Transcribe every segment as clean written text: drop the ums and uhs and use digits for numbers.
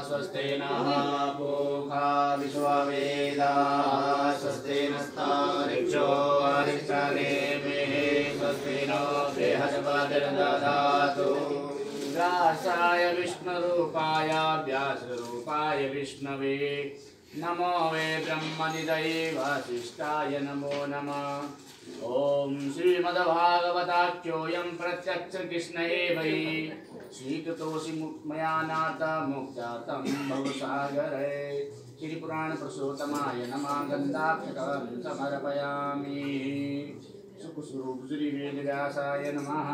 स्वस्ति नः पूषा विश्ववेदाः स्वस्ति नस्तार्क्ष्यो अरिष्टनेमिः स्वस्ति नो बृहस्पतिर्दधातु व्यासाय विष्णुरूपाय व्यासरूपाय विष्णवे नमो वे ब्रह्मनिधये वसिष्ठाय नमो नमः। ओम श्रीमद्भागवताख्योऽयं प्रत्यक्षकृष्ण एव हि स्वीकृतोऽसि मया नाथ मुक्तार्थं भवसागरे। श्रीपुराणपुरुषोत्तमाय नमः। गन्धाक्षतं समर्पयामि। सुखस्वरूप श्री वेदव्यासाय नमः।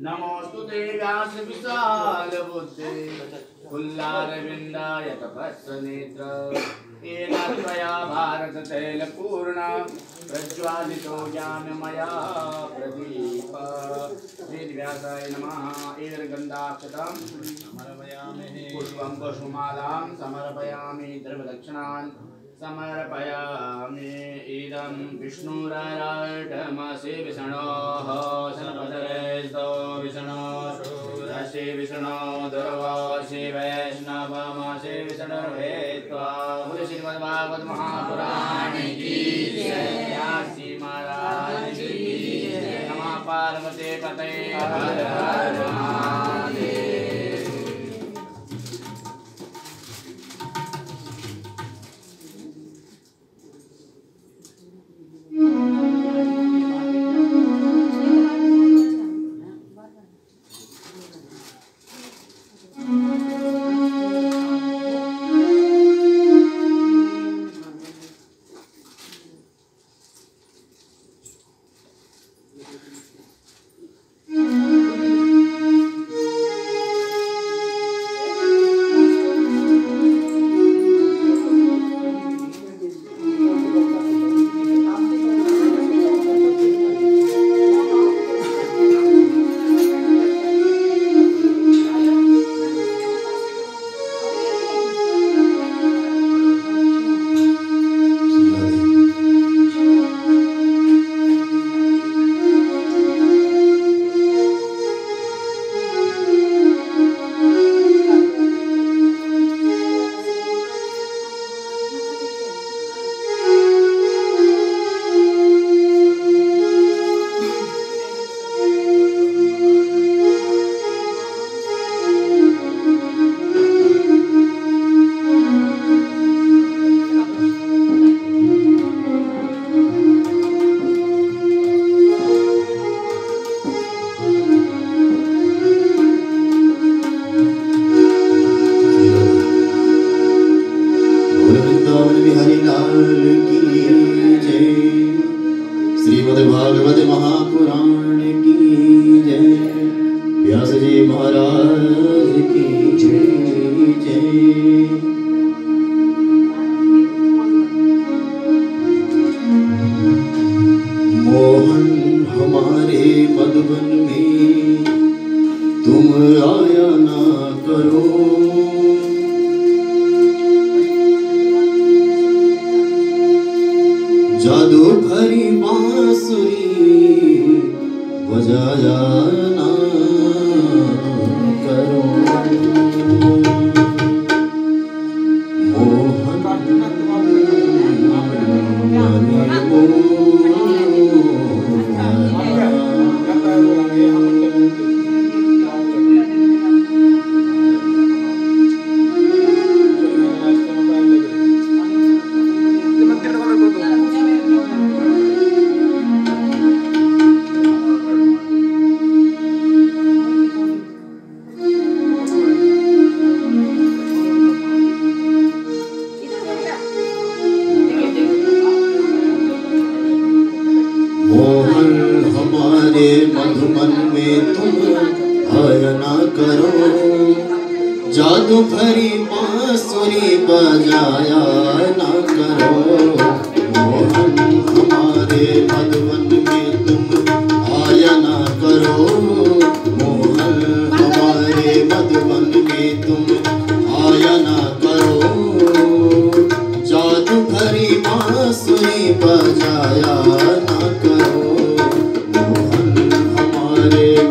नमोस्तु ते व्यास विशाल बुद्धे फुल्लारविन्दाय तपस्वनेत्र येन त्वया भारत तैलपूर्ण प्रज्वालितो ज्ञानमया प्रदीप। वेदव्यासाय नमः। एर्गन्धाक्षतं समर्पयामि। पुष्पं पुष्पमालां समर्पयामि। द्रव्यदक्षिणान् समर्पयामि। इदं विष्णुराराढमसि विष्णोः सर्वदरेस्तो विष्णोरसि विष्णो दुर्वासि वैष्णवमसि विष्णुर्वेत्वा। बोलो श्रीमद्भागवत महापुराण की जय। व्यासी महाराज की जय। नमः पार्वती पतये हर हर महादेव।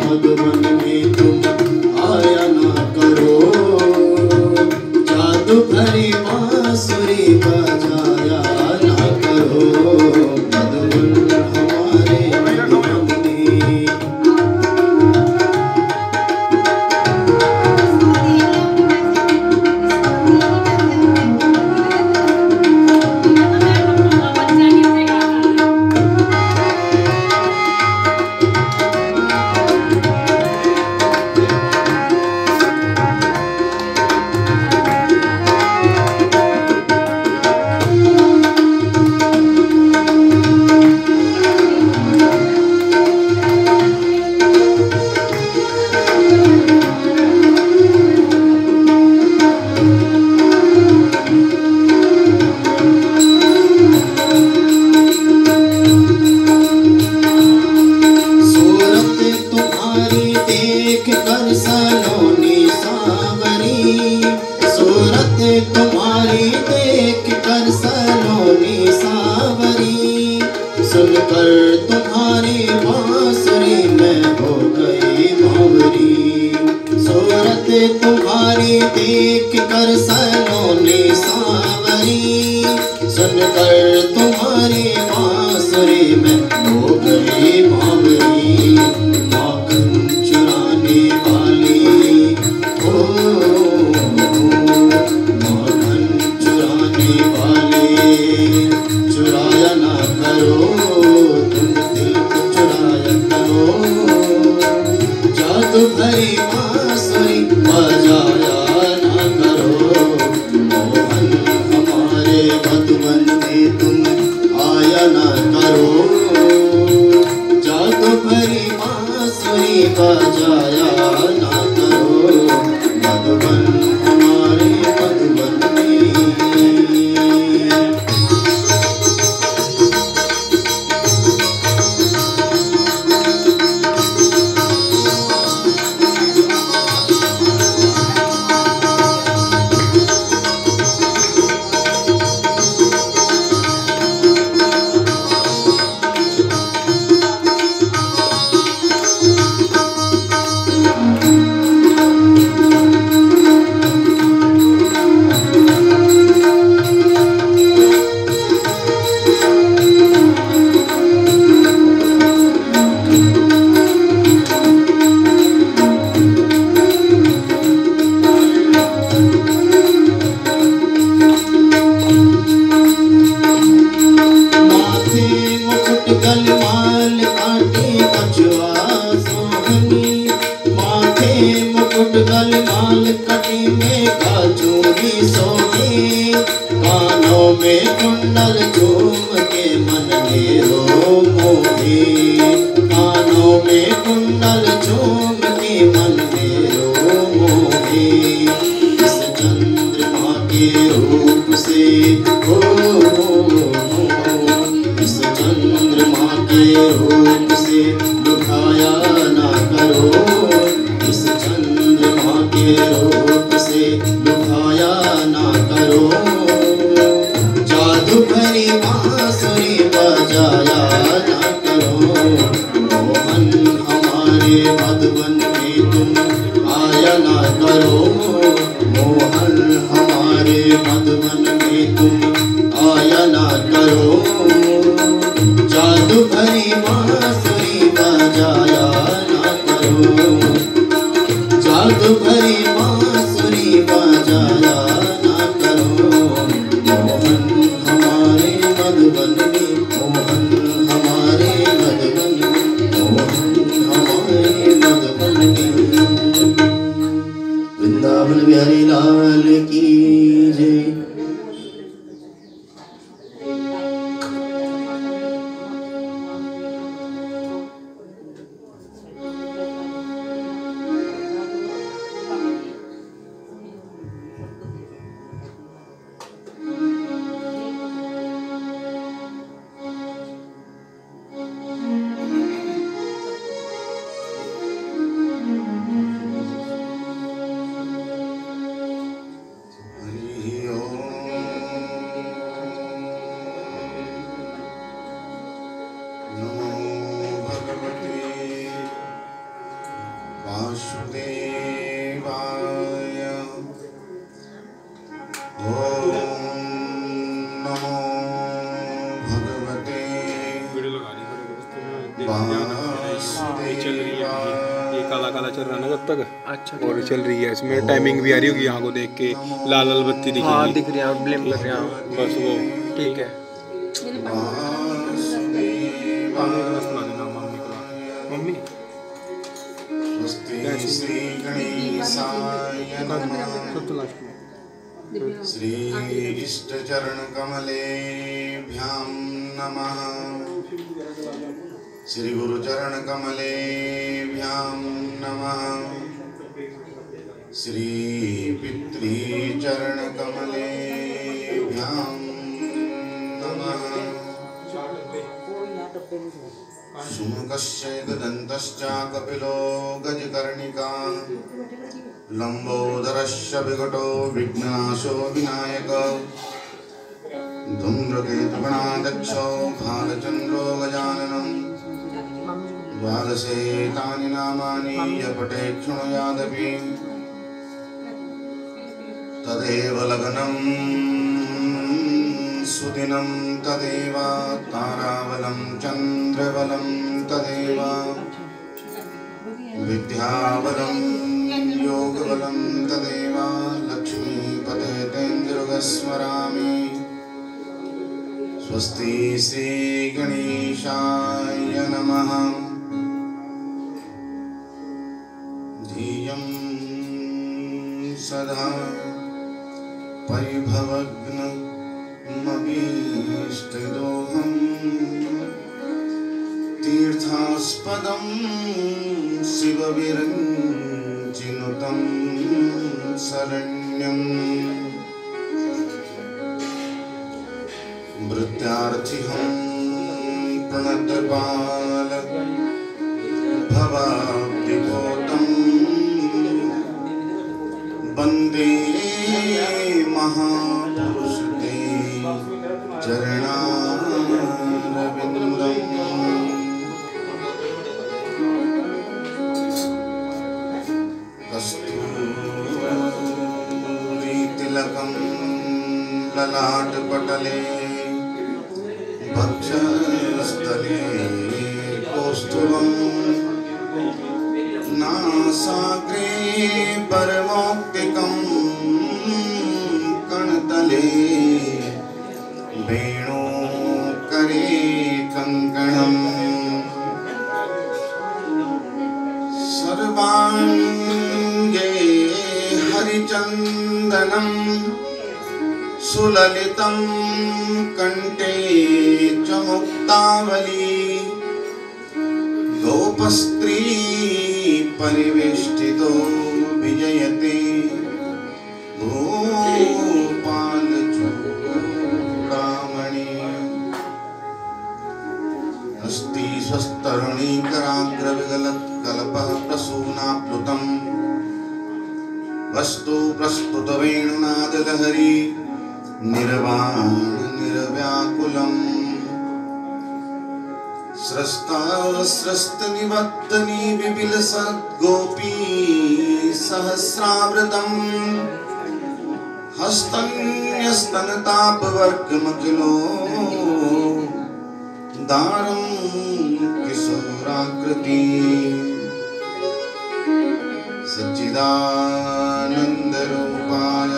मधुबन में तुम आया ना करो। तुम्हारी देख कर सलोनी सांवरी, सुनकर तुम्हारी बांसुरी में हो गई बावरी। माखन चुराने वाली हो, माखन चुराने वाले, चुराया ना करो तुम दिल को चुराया करो। जादू भरी बांसुरी बजाया ना करो, मोहन हमारे मधुबन में तुम आया ना करो। जादू भरी बांसुरी बजाया ना करो, मधुबन हमारे मधुबन में। और चल रही है इसमें टाइमिंग भी आ रही होगी यहाँ को देख के, लाल लाल बत्ती दिख हाँ दिख रही है, ब्लेम कर रहे हैं बस वो ठीक है। मम्मी श्री इष्ट चरण कमलेभ्यां नमः, श्री गुरु चरण कमलेभ्यां नमः, श्री पितृ चरण कमलेभ्यां नमः। शुमुकस्य एकदन्तश्च कपिलो गजकर्णिका, लंबोदरस्य विकटो विघ्नाशो विनायक, धूम्रकेतुगणाध्यक्षो भालचन्द्रो गजाननम्, द्वादशे तानि नामानि यपठे शृणुयादपि। तदेव लग्नं सुदिनं तदेव ताराबलं चन्द्रबलं तदेव विद्याबलं योगबलं तदेव लक्ष्मीपते तेन्द्रगस्मरामि स्वस्ति श्री गणेशाय नमः धियं सदा परिभवग्नमभीष्टदोहं तीर्थास्पदं शिवविरञ्चिनुतं शरण्यं भृत्यार्थिहं प्रणतपाल भवाब्धिपोतं वन्दे महापुरुषते चरणारविन्दम् कस्तूरीतिलकं ललाटपटले वक्षस्थले कौस्तुभं नासाग्रे परमौक्तिकं कणतले वेणुकरे कङ्कणम् सर्वाङ्गे हरिचन्दनं सुललितं कण्ठे च मुक्तावली गोपस्त्री परिवेष्टितो विजयते भूपालचूडामणि अस्ति स्वस्तरुणीकराग्रविगलत्कल्पः प्रसूनाप्लुतं वस्तु प्रस्फुटवेणुनादलहरी निर्वाण निर्व्याकुलम् स्रस्तनिवर्तनी विपिलसद्गोपी सहस्रावृतम् हस्तन्यस्तनतापवर्गमखिलो दारं किशोराकृति सच्चिदानन्दरूपाय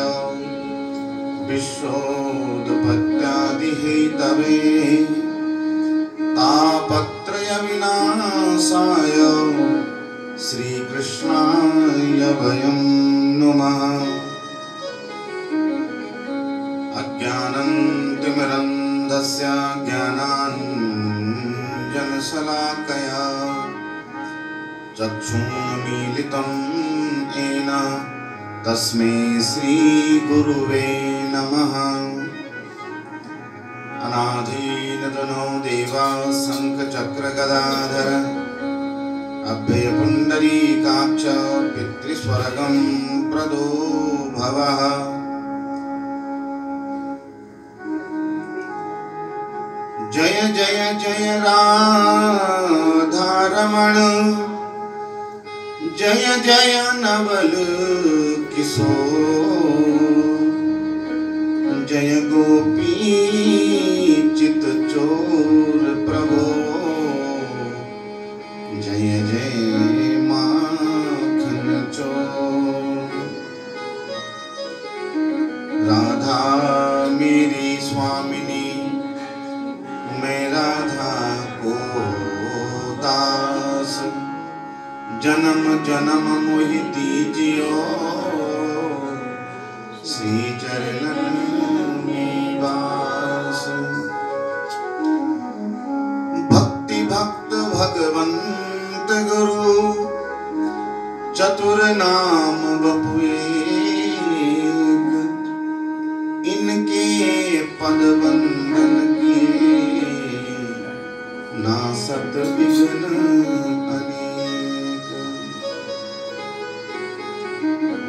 विश्वोत्पत्त्यादिहेतवे तापत्रय विनाशाय श्रीकृष्णाय वयं नुमः अज्ञानतिमिरन्धस्य ज्ञानाञ्जनशलाकया चक्षुन्मीलितं येन तस्मै श्रीगुरुवे नमः अनादीनतनो देवा शङ्खचक्रगदाधर अभयपुण्डरीकाक्ष पितृस्वर्गं प्रदो भवः जय जय जय राधारमण जय जय नवल किशोर जय गोपी चित चोर प्रभो जय जय माखन चोर राधा मेरी स्वामिनी मैं राधा को दास जन्म जन्म मोहि दीजियो श्री चरणन निवास भक्ति भक्त भगवंत गुरु चतुर नाम बपुएक इनके पद बंदन किए नासत विघ्न अनेक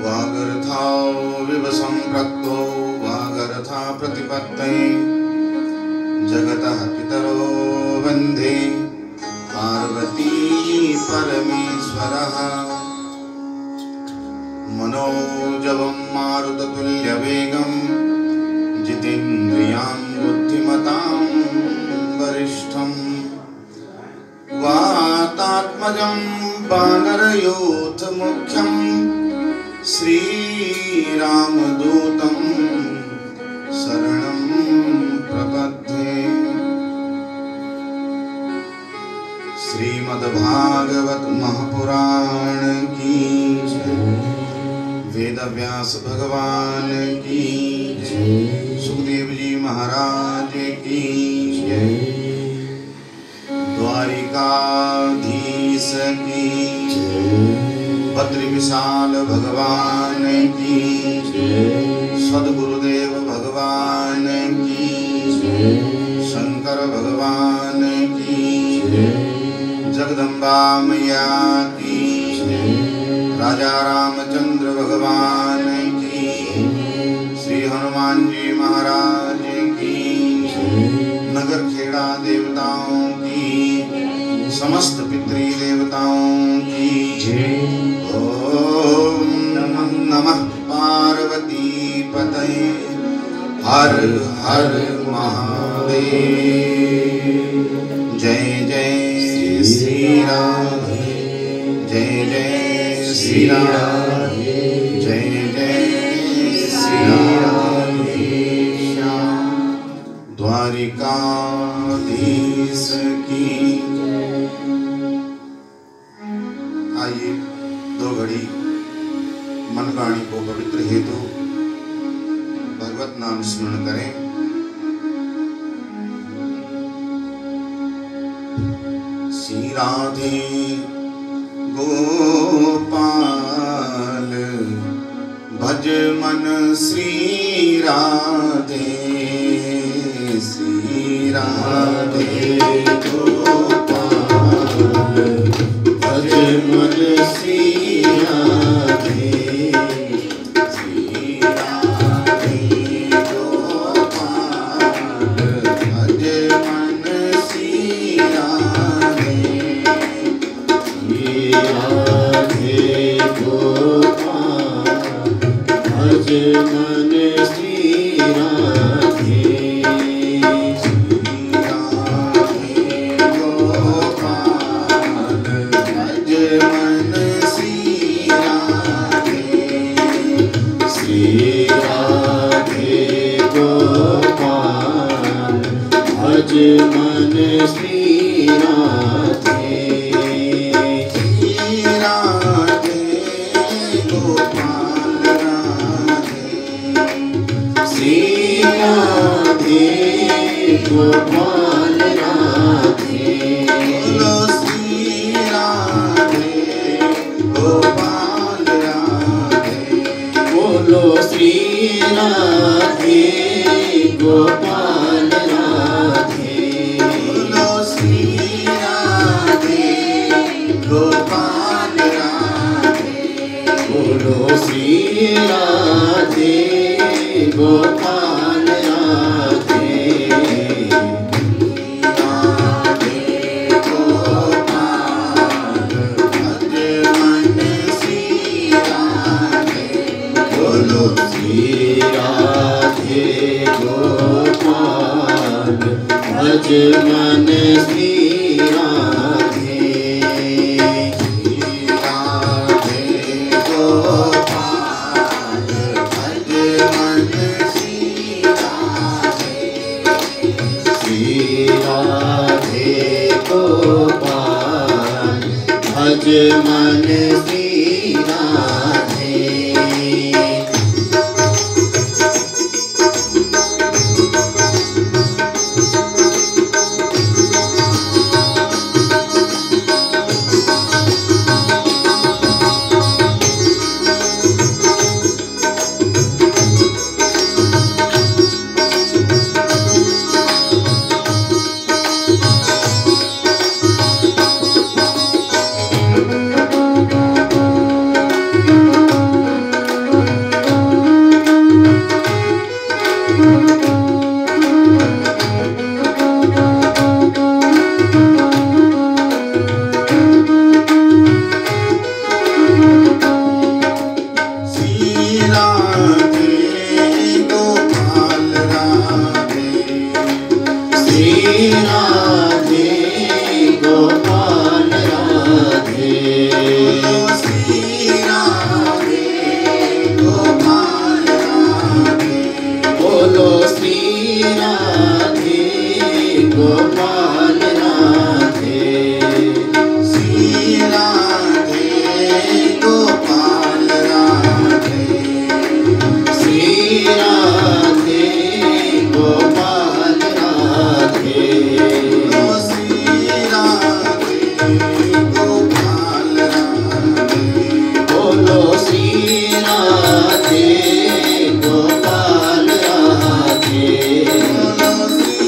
वागर्थाओ विवशं प्रक्तो वागर्था प्रतिपत्तये जगतः पितरो वन्दे पार्वती परमेश्वरः मनोजवं मारुततुल्यवेगं जितेन्द्रियां बुद्धिमतां वरिष्ठं वातात्मजं वानरयूथमुख्यं श्रीरामदूतं शरणं प्रपद्ये। श्रीमद्भागवत महापुराण की वेदव्यास भगवान की सुखदेव जी महाराज की द्वारिकाधीश की बद्री विशाल भगवान की सद्गुरुदेव भगवान की शंकर भगवान की जगदम्बा मैया की राजा रामचंद्र भगवान की श्री हनुमान जी महाराज की नगर खेड़ा देवताओं की समस्त पितृ देवताओं की ओम नमः पार्वती पतये हर हर महादेव। जय जय श्री राधे जय जय श्री राधे जय जय श्री राधे श्याम द्वारिकाधीश की। आइए दो घड़ी मन वाणी को पवित्र हेतु भगवत नाम स्मरण करें। श्री राधे गोपाल भज मन श्री राधे श्री राधे गोपाल भज मन श्री राधे श्री राधे गोपाल भज मन श्री राधे राधे गोपाल भज मन श्री राधे श्री राधे गोपाल भज मन श्री राधे श्री राधे गोपाल राधे श्री राधे गोपाल राधे बोलो श्री राधे गोपाल राधे बोलो श्री राधे गोपाल राधे बोलो श्री राधे गोपाल राधे बोलो श्री राधे गोपाल राधे राधे गोपाल भज मन श्री राधे बोलो श्री राधे गोपाल भज मन श्री राधे श्री राधे गोपाल भज मन श्री राधे श्री राधे गोपाल भज मन श्री राधे। राधे गोपाल राधे श्री राधे गोपाल राधे बोलो श्री राधे गोपाल राधे श्री राधे गोपाल राधे श्री राधे गोपाल राधे श्री राधे गोपाल राधे बोलो श्री राधे गोपाल राधे बोलो श्री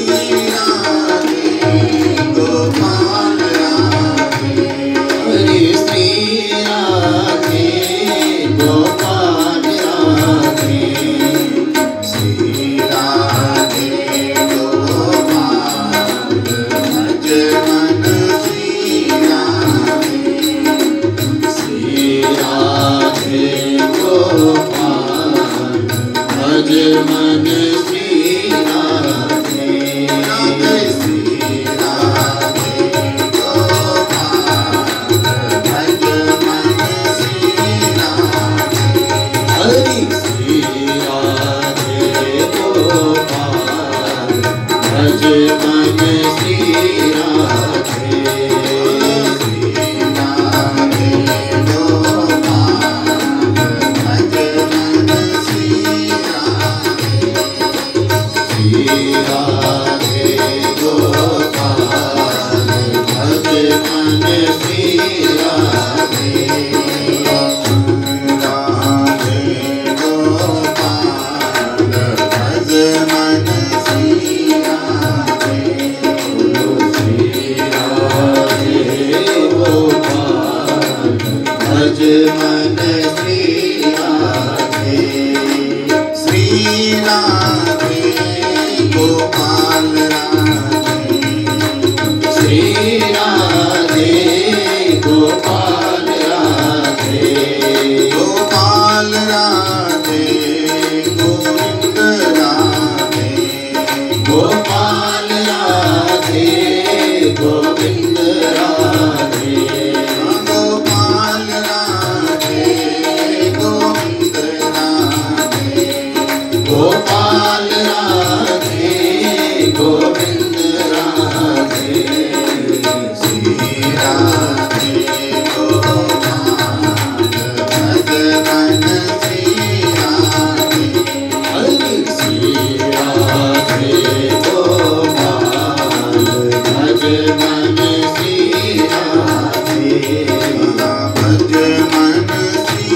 राधे गोपाल राधे हरे श्री राधे गोपाल राधे श्री राधे गोपाल भज मन श्री राधे श्री राधे गोपाल भज मन श्री राधे राधे श्री राधे गोपाल भज मन श्री राधे हरि श्री राधे गोपाल भज मन श्री राधे श्री राधे गोपाल भज मन श्री राधे श्री राधे गोपाल भज मन श्री राधे राधे गोपाल भज मन श्री राधे श्री राधे गोपाल भज मन श्री राधे श्री राधे गोपाल राधे श्री राधे गोपाल राधे गोपाल राधे गोविंद राधे गोपाल राधे गोविंद राधे गोपाल राधे गोविंद राधे गोपाल राधे गोविंद राधे श्री राधे गोपाल भज मन श्री राधे हरि श्री राधे गोपाल भज मन श्री राधे भज मन श्री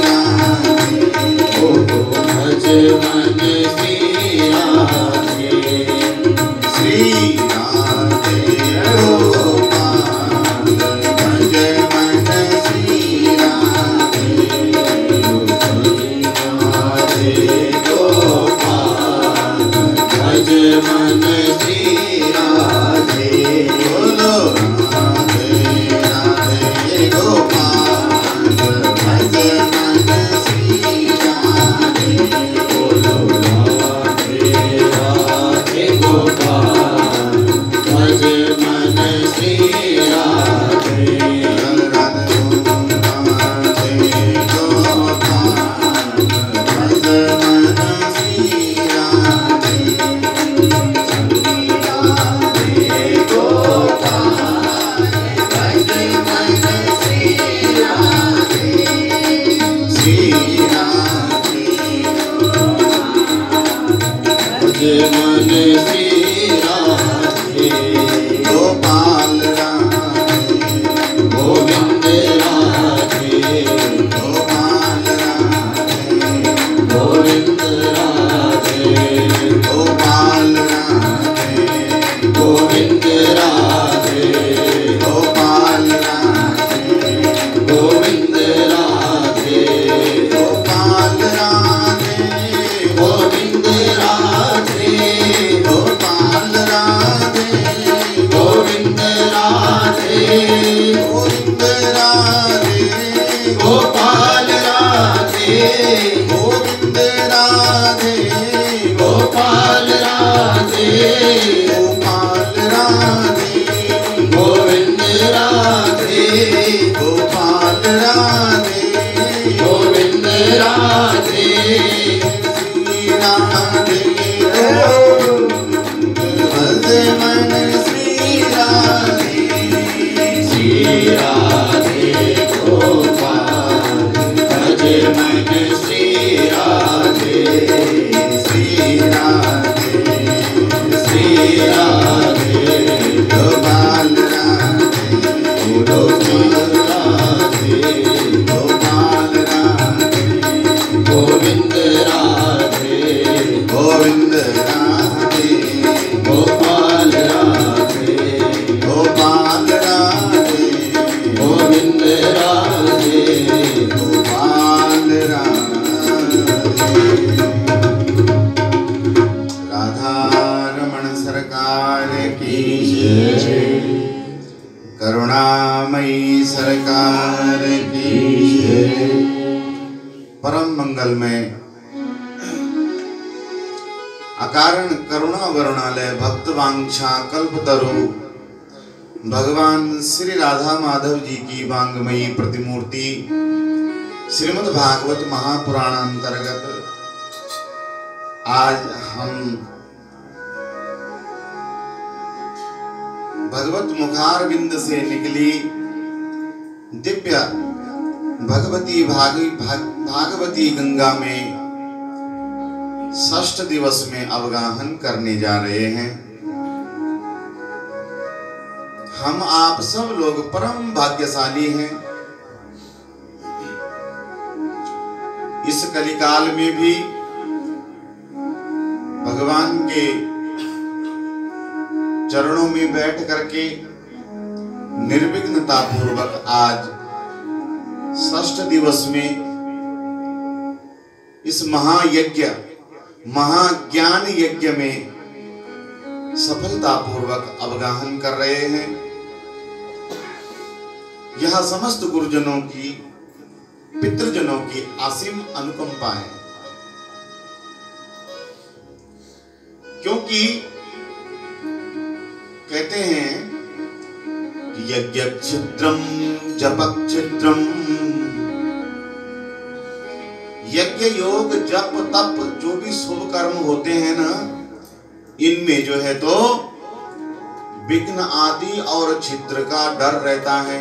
राधे ओ भज मन श्री राधे श्री राधे गोपाल भज मन श्री राधे राधे गोपाल भज मन श्री राधे बोलो राधे राधे गोपाल भज मन श्री राधे बोलो राधे राधे गोपाल भज मन श्री राधे राधे गोपाल भज मन श्री राधे मन श्री राधे गोपाल राधे गोविंद राधे गोपाल राधे गोविंद राधे गोपाल राधे गोविंद राधे गोपाल राधे गोविंद राधे गोपाल राधे गोविंद राधे गोपाल राधे गोविंद राधे गोविंद राधे गोपाल राधे गोविंद राधे गोपाल राधे गोपाल राधे श्री राधे भज मन श्री राधे गोपाल भज मन श्री राधे गोपाल राधे गोपाल राधे गोविंद राधे गोविंद राधे गोपाल राधे गोपाल राधे गोविंद राधे गोपाल राधे। राधा रमण सरकार की जय, करुणामयी सरकार की जय। परम मंगल में अकारण करुणा वरुणालय भक्त वांछा कल्पतरु भगवान श्री राधा माधव जी की वांगमयी प्रतिमूर्ति श्रीमद् भागवत महापुराण अंतर्गत आज हम भगवत मुखारविंद से निकली दिव्य भागवती गंगा में षष्ठ दिवस में अवगाहन करने जा रहे हैं। हम आप सब लोग परम भाग्यशाली हैं। इस कलिकाल में भी भगवान के चरणों में बैठ करके निर्विघ्नता पूर्वक आज षष्ठ दिवस में इस महायज्ञ महाज्ञान यज्ञ में सफलता पूर्वक अवगाहन कर रहे हैं। यह समस्त गुरुजनों की पितृजनों की असीम अनुकंपा है, क्योंकि कहते हैं यज्ञ क्षित्रम जप क्षित्रम। यज्ञ योग जप तप जो भी शुभ कर्म होते हैं ना, इनमें जो है तो विघ्न आदि और छिद्र का डर रहता है।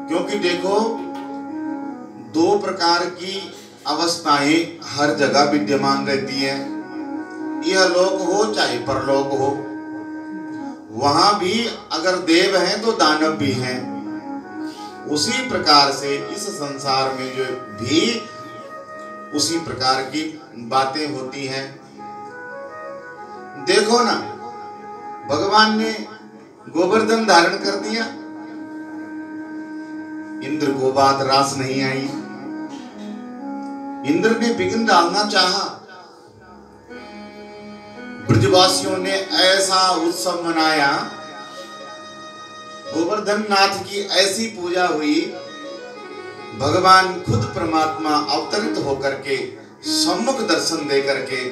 क्योंकि देखो दो प्रकार की अवस्थाएं हर जगह विद्यमान रहती हैं। यह लोक हो चाहे परलोक हो, वहां भी अगर देव हैं तो दानव भी हैं। उसी प्रकार से इस संसार में जो भी उसी प्रकार की बातें होती हैं। देखो ना, भगवान ने गोवर्धन धारण कर दिया, इंद्र को बात रास नहीं आई। इंद्र ने विघ्न डालना चाहा, ब्रजवासियों ने ऐसा उत्सव मनाया, गोवर्धन नाथ की ऐसी पूजा हुई, भगवान खुद परमात्मा अवतरित होकर के सम्मुख दर्शन दे करके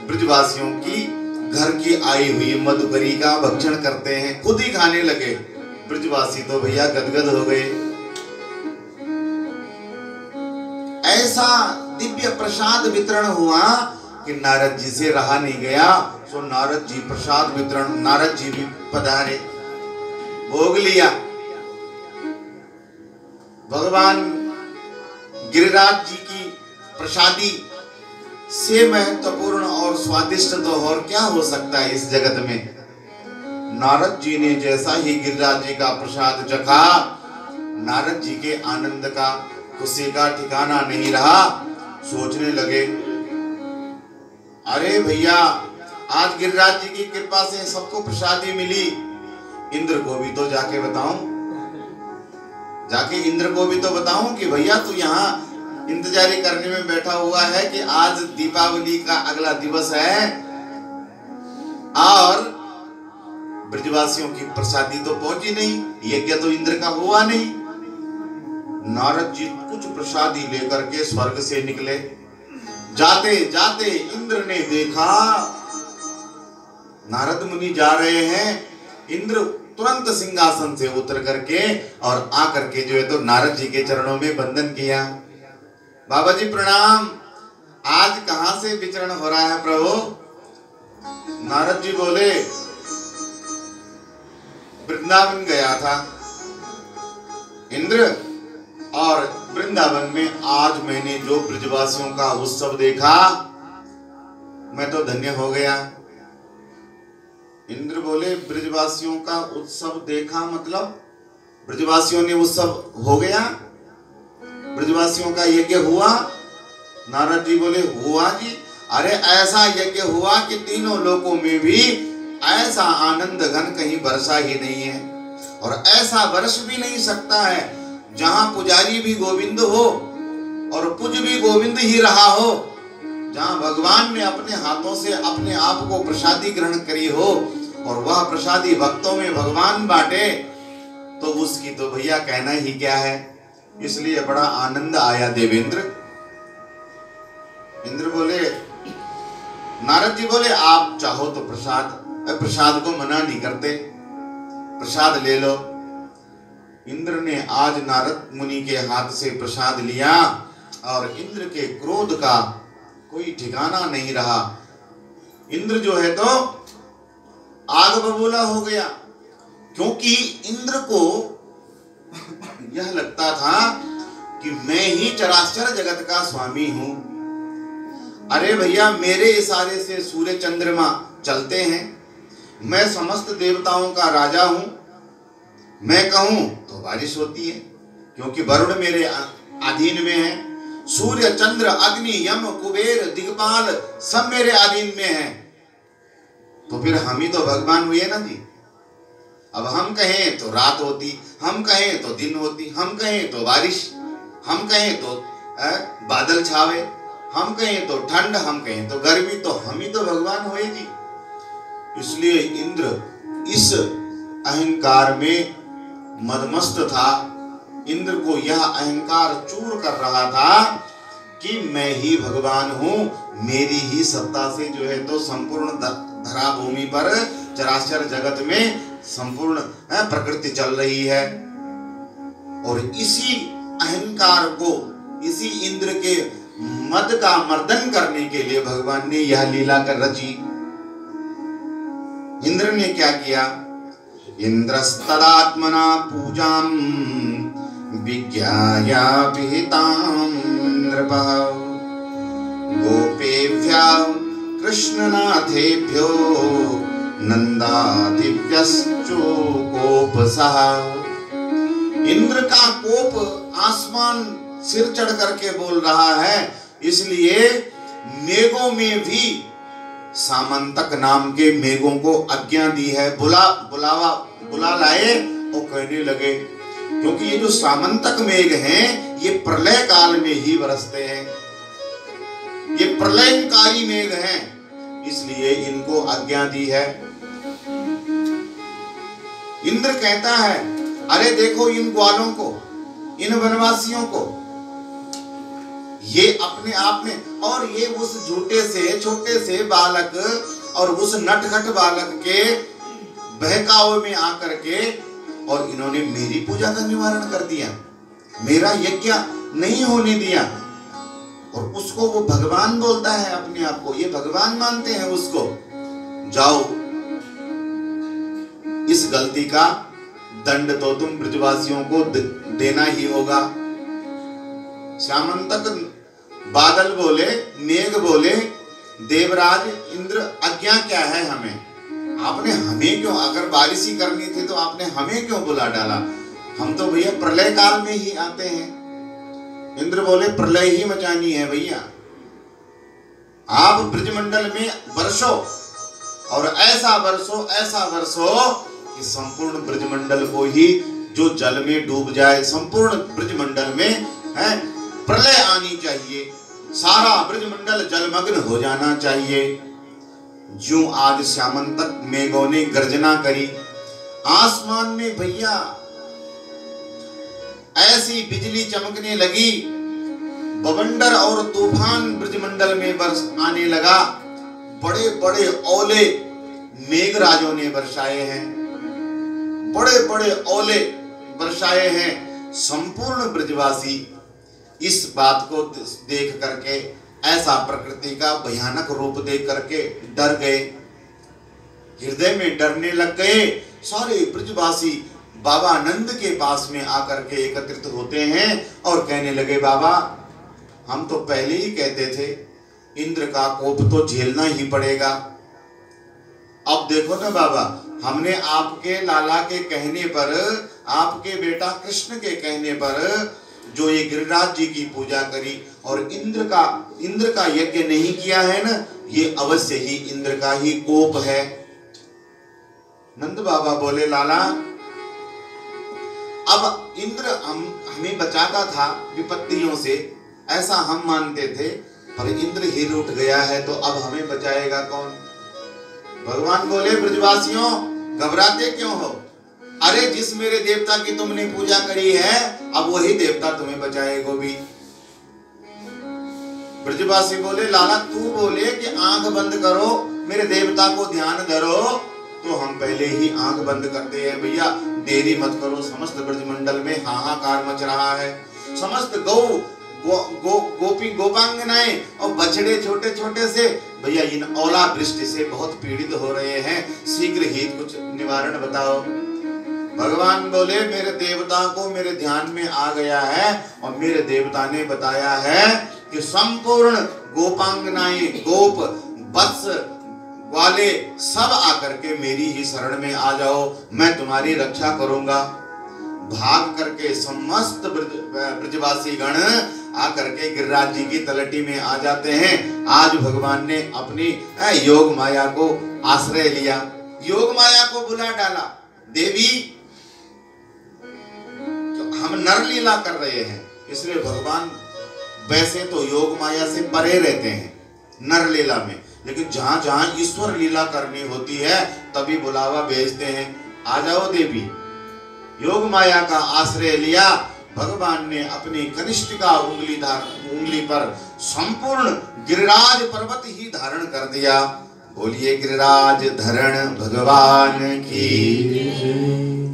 ब्रजवासियों की घर की आई हुई मधुकरी का भक्षण करते हैं, खुद ही खाने लगे। ब्रजवासी तो भैया गदगद हो गए। ऐसा दिव्य प्रसाद वितरण हुआ कि नारद जी से रहा नहीं गया। सो नारद जी प्रसाद वितरण, नारद जी भी पधारे, भोग लिया। भगवान गिरिराज जी की प्रसादी से महत्वपूर्ण और स्वादिष्ट तो और क्या हो सकता है इस जगत में। नारद जी ने जैसा ही गिरिराज जी का प्रसाद चखा, नारद जी के आनंद का खुशी का ठिकाना नहीं रहा। सोचने लगे, अरे भैया आज गिरिराज जी की कृपा से सबको प्रसादी मिली, इंद्र को भी तो जाके बताऊं, जाके इंद्र को भी तो बताऊं कि भैया तू यहाँ इंतजारी करने में बैठा हुआ है कि आज दीपावली का अगला दिवस है और ब्रजवासियों की प्रसादी तो पहुंची नहीं, यज्ञ तो इंद्र का हुआ नहीं। नारद जी कुछ प्रसादी लेकर के स्वर्ग से निकले। जाते जाते इंद्र ने देखा नारद मुनि जा रहे हैं। इंद्र तुरंत सिंहासन से उतर करके और आकर के जो है तो नारद जी के चरणों में वंदन किया। बाबा जी प्रणाम। आज कहां से विचरण हो रहा है प्रभु? नारद जी बोले वृंदावन गया था इंद्र, और वृंदावन में आज मैंने जो ब्रजवासियों का उत्सव देखा मैं तो धन्य हो गया। इंद्र बोले ब्रजवासियों का उत्सव देखा मतलब ब्रजवासियों ने उत्सव हो गया, ब्रजवासियों का यज्ञ हुआ? नारद जी बोले हुआ जी। अरे ऐसा यज्ञ हुआ कि तीनों लोकों में भी ऐसा आनंद घन कहीं बरसा ही नहीं है, और ऐसा बरस भी नहीं सकता है जहां पुजारी भी गोविंद हो और पूज भी गोविंद ही रहा हो, जहां भगवान ने अपने हाथों से अपने आप को प्रसादी ग्रहण करी हो और वह प्रसादी भक्तों में भगवान बांटे, तो उसकी तो भैया कहना ही क्या है। इसलिए बड़ा आनंद आया देवेंद्र। इंद्र बोले, नारद जी बोले आप चाहो तो प्रसाद को मना नहीं करते, प्रसाद ले लो। इंद्र ने आज नारद मुनि के हाथ से प्रसाद लिया और इंद्र के क्रोध का कोई ठिकाना नहीं रहा। इंद्र जो है तो आग बबूला हो गया, क्योंकि इंद्र को यह लगता था कि मैं ही चराचर जगत का स्वामी हूं। अरे भैया मेरे इशारे से सूर्य चंद्रमा चलते हैं, मैं समस्त देवताओं का राजा हूं, मैं कहूं तो बारिश होती है क्योंकि वरुण मेरे अधीन में है, सूर्य चंद्र अग्नि यम कुबेर दिग्पाल सब मेरे अधीन में है। तो फिर हम ही तो भगवान हुए ना जी। अब हम कहें तो रात होती, हम कहें तो दिन होती, हम कहें तो बारिश, हम कहें तो बादल छावे, हम कहें तो ठंड, हम कहें तो गर्मी, तो हम ही तो भगवान हुए जी। इसलिए इंद्र इस अहंकार में मदमस्त था। इंद्र को यह अहंकार चूर कर रहा था कि मैं ही भगवान हूं, मेरी ही सत्ता से जो है तो संपूर्ण धरा भूमि पर चराचर जगत में संपूर्ण प्रकृति चल रही है। और इसी अहंकार को, इसी इंद्र के मद का मर्दन करने के लिए भगवान ने यह लीला कर रची। इंद्र ने क्या किया? इंद्रस्तदात्मना पूजाम विज्ञाया विहितां नृपः गोपेभ्यः कृष्णनाथेभ्यो नंदादिव्यश्चो कोपसः। इंद्र का कोप आसमान सिर चढ़ करके बोल रहा है, इसलिए मेघों में भी सामंतक नाम के मेघों को आज्ञा दी है, बुला लाए और कहने लगे, क्योंकि ये जो सामंतक मेघ हैं ये प्रलय काल में ही बरसते हैं, ये प्रलयकारी मेघ हैं, इसलिए इनको आज्ञा दी है। इंद्र कहता है अरे देखो इन ग्वालों को, इन वनवासियों को, ये अपने आप में, और ये उस झूठे से छोटे से बालक और उस नटखट बालक के बहकावे में आकर के, और इन्होंने मेरी पूजा का निवारण कर दिया, मेरा यज्ञ नहीं होने दिया, और उसको वो भगवान बोलता है अपने आप को, ये भगवान मानते हैं उसको। जाओ इस गलती का दंड तो तुम ब्रजवासियों को देना ही होगा। श्यामंतक बादल बोले, मेघ बोले, देवराज इंद्र आज्ञा क्या है हमें? आपने हमें क्यों, अगर बारिश ही करनी थी तो आपने हमें क्यों बुला डाला? हम तो भैया प्रलय काल में ही आते हैं। इंद्र बोले प्रलय ही मचानी है भैया, आप ब्रजमंडल में बरसो और ऐसा बरसो कि संपूर्ण ब्रजमंडल को ही जो जल में डूब जाए, संपूर्ण ब्रजमंडल में है प्रलय आनी चाहिए, सारा ब्रजमंडल जलमग्न हो जाना चाहिए। जो आज श्यामंतक मेघों ने गर्जना करी, आसमान में भैया ऐसी बिजली चमकने लगी, बवंडर और तूफान ब्रजमंडल में बरस आने लगा, बड़े बड़े ओले मेघराजों ने बरसाए हैं, बड़े बड़े ओले बरसाए हैं। संपूर्ण ब्रजवासी इस बात को देख करके, ऐसा प्रकृति का भयानक रूप देख करके डर गए, हृदय में डरने लग गए। सारे ब्रजवासी बाबा नंद के पास में आकर के एकत्रित होते हैं और कहने लगे, बाबा हम तो पहले ही कहते थे इंद्र का कोप तो झेलना ही पड़ेगा। अब देखो ना बाबा, हमने आपके लाला के कहने पर, आपके बेटा कृष्ण के कहने पर जो ये गिरिराज जी की पूजा करी और इंद्र का यज्ञ नहीं किया है ना, ये अवश्य ही इंद्र का ही कोप है। नंद बाबा बोले, लाला अब इंद्र हमें बचाता था विपत्तियों से, ऐसा हम मानते थे, पर इंद्र ही रूठ गया है तो अब हमें बचाएगा कौन? भगवान बोले, ब्रजवासियों घबराते क्यों हो? अरे जिस मेरे देवता की तुमने पूजा करी है, अब वही देवता तुम्हें बचाएगा भी। ब्रजवासी बोले, लाला तू बोले कि आंख बंद करो, मेरे देवता को ध्यान धरो, तो हम पहले ही आंख बंद करते हैं। भैया देरी मत करो, समस्त ब्रजमंडल में हाहाकार मच रहा है। समस्त गोपी गोपांगनाएं और बछड़े छोटे छोटे से भैया इन ओला वृष्टि से बहुत पीड़ित हो रहे हैं, शीघ्र ही कुछ निवारण बताओ। भगवान बोले, मेरे देवता को मेरे ध्यान में आ गया है और मेरे देवता ने बताया है कि संपूर्ण गोपांगनाएं, गोप, वत्स, ग्वाले सब आकर के मेरी ही शरण में आ जाओ, मैं तुम्हारी रक्षा करूंगा। भाग करके समस्त ब्रजवासी गण आकर के गिरिराज जी की तलटी में आ जाते हैं। आज भगवान ने अपनी योग माया को आश्रय लिया, योग माया को बुला डाला। देवी तो हम नर लीला कर रहे हैं, इसलिए भगवान वैसे तो योग माया से परे रहते हैं नर लीला में, लेकिन जहां जहां ईश्वर लीला करनी होती है तभी बुलावा भेजते हैं, आ जाओ देवी। योग माया का आश्रय लिया, भगवान ने अपनी कनिष्ठिका उंगली पर संपूर्ण गिरिराज पर्वत ही धारण कर दिया। बोलिए गिरिराज धरण भगवान की।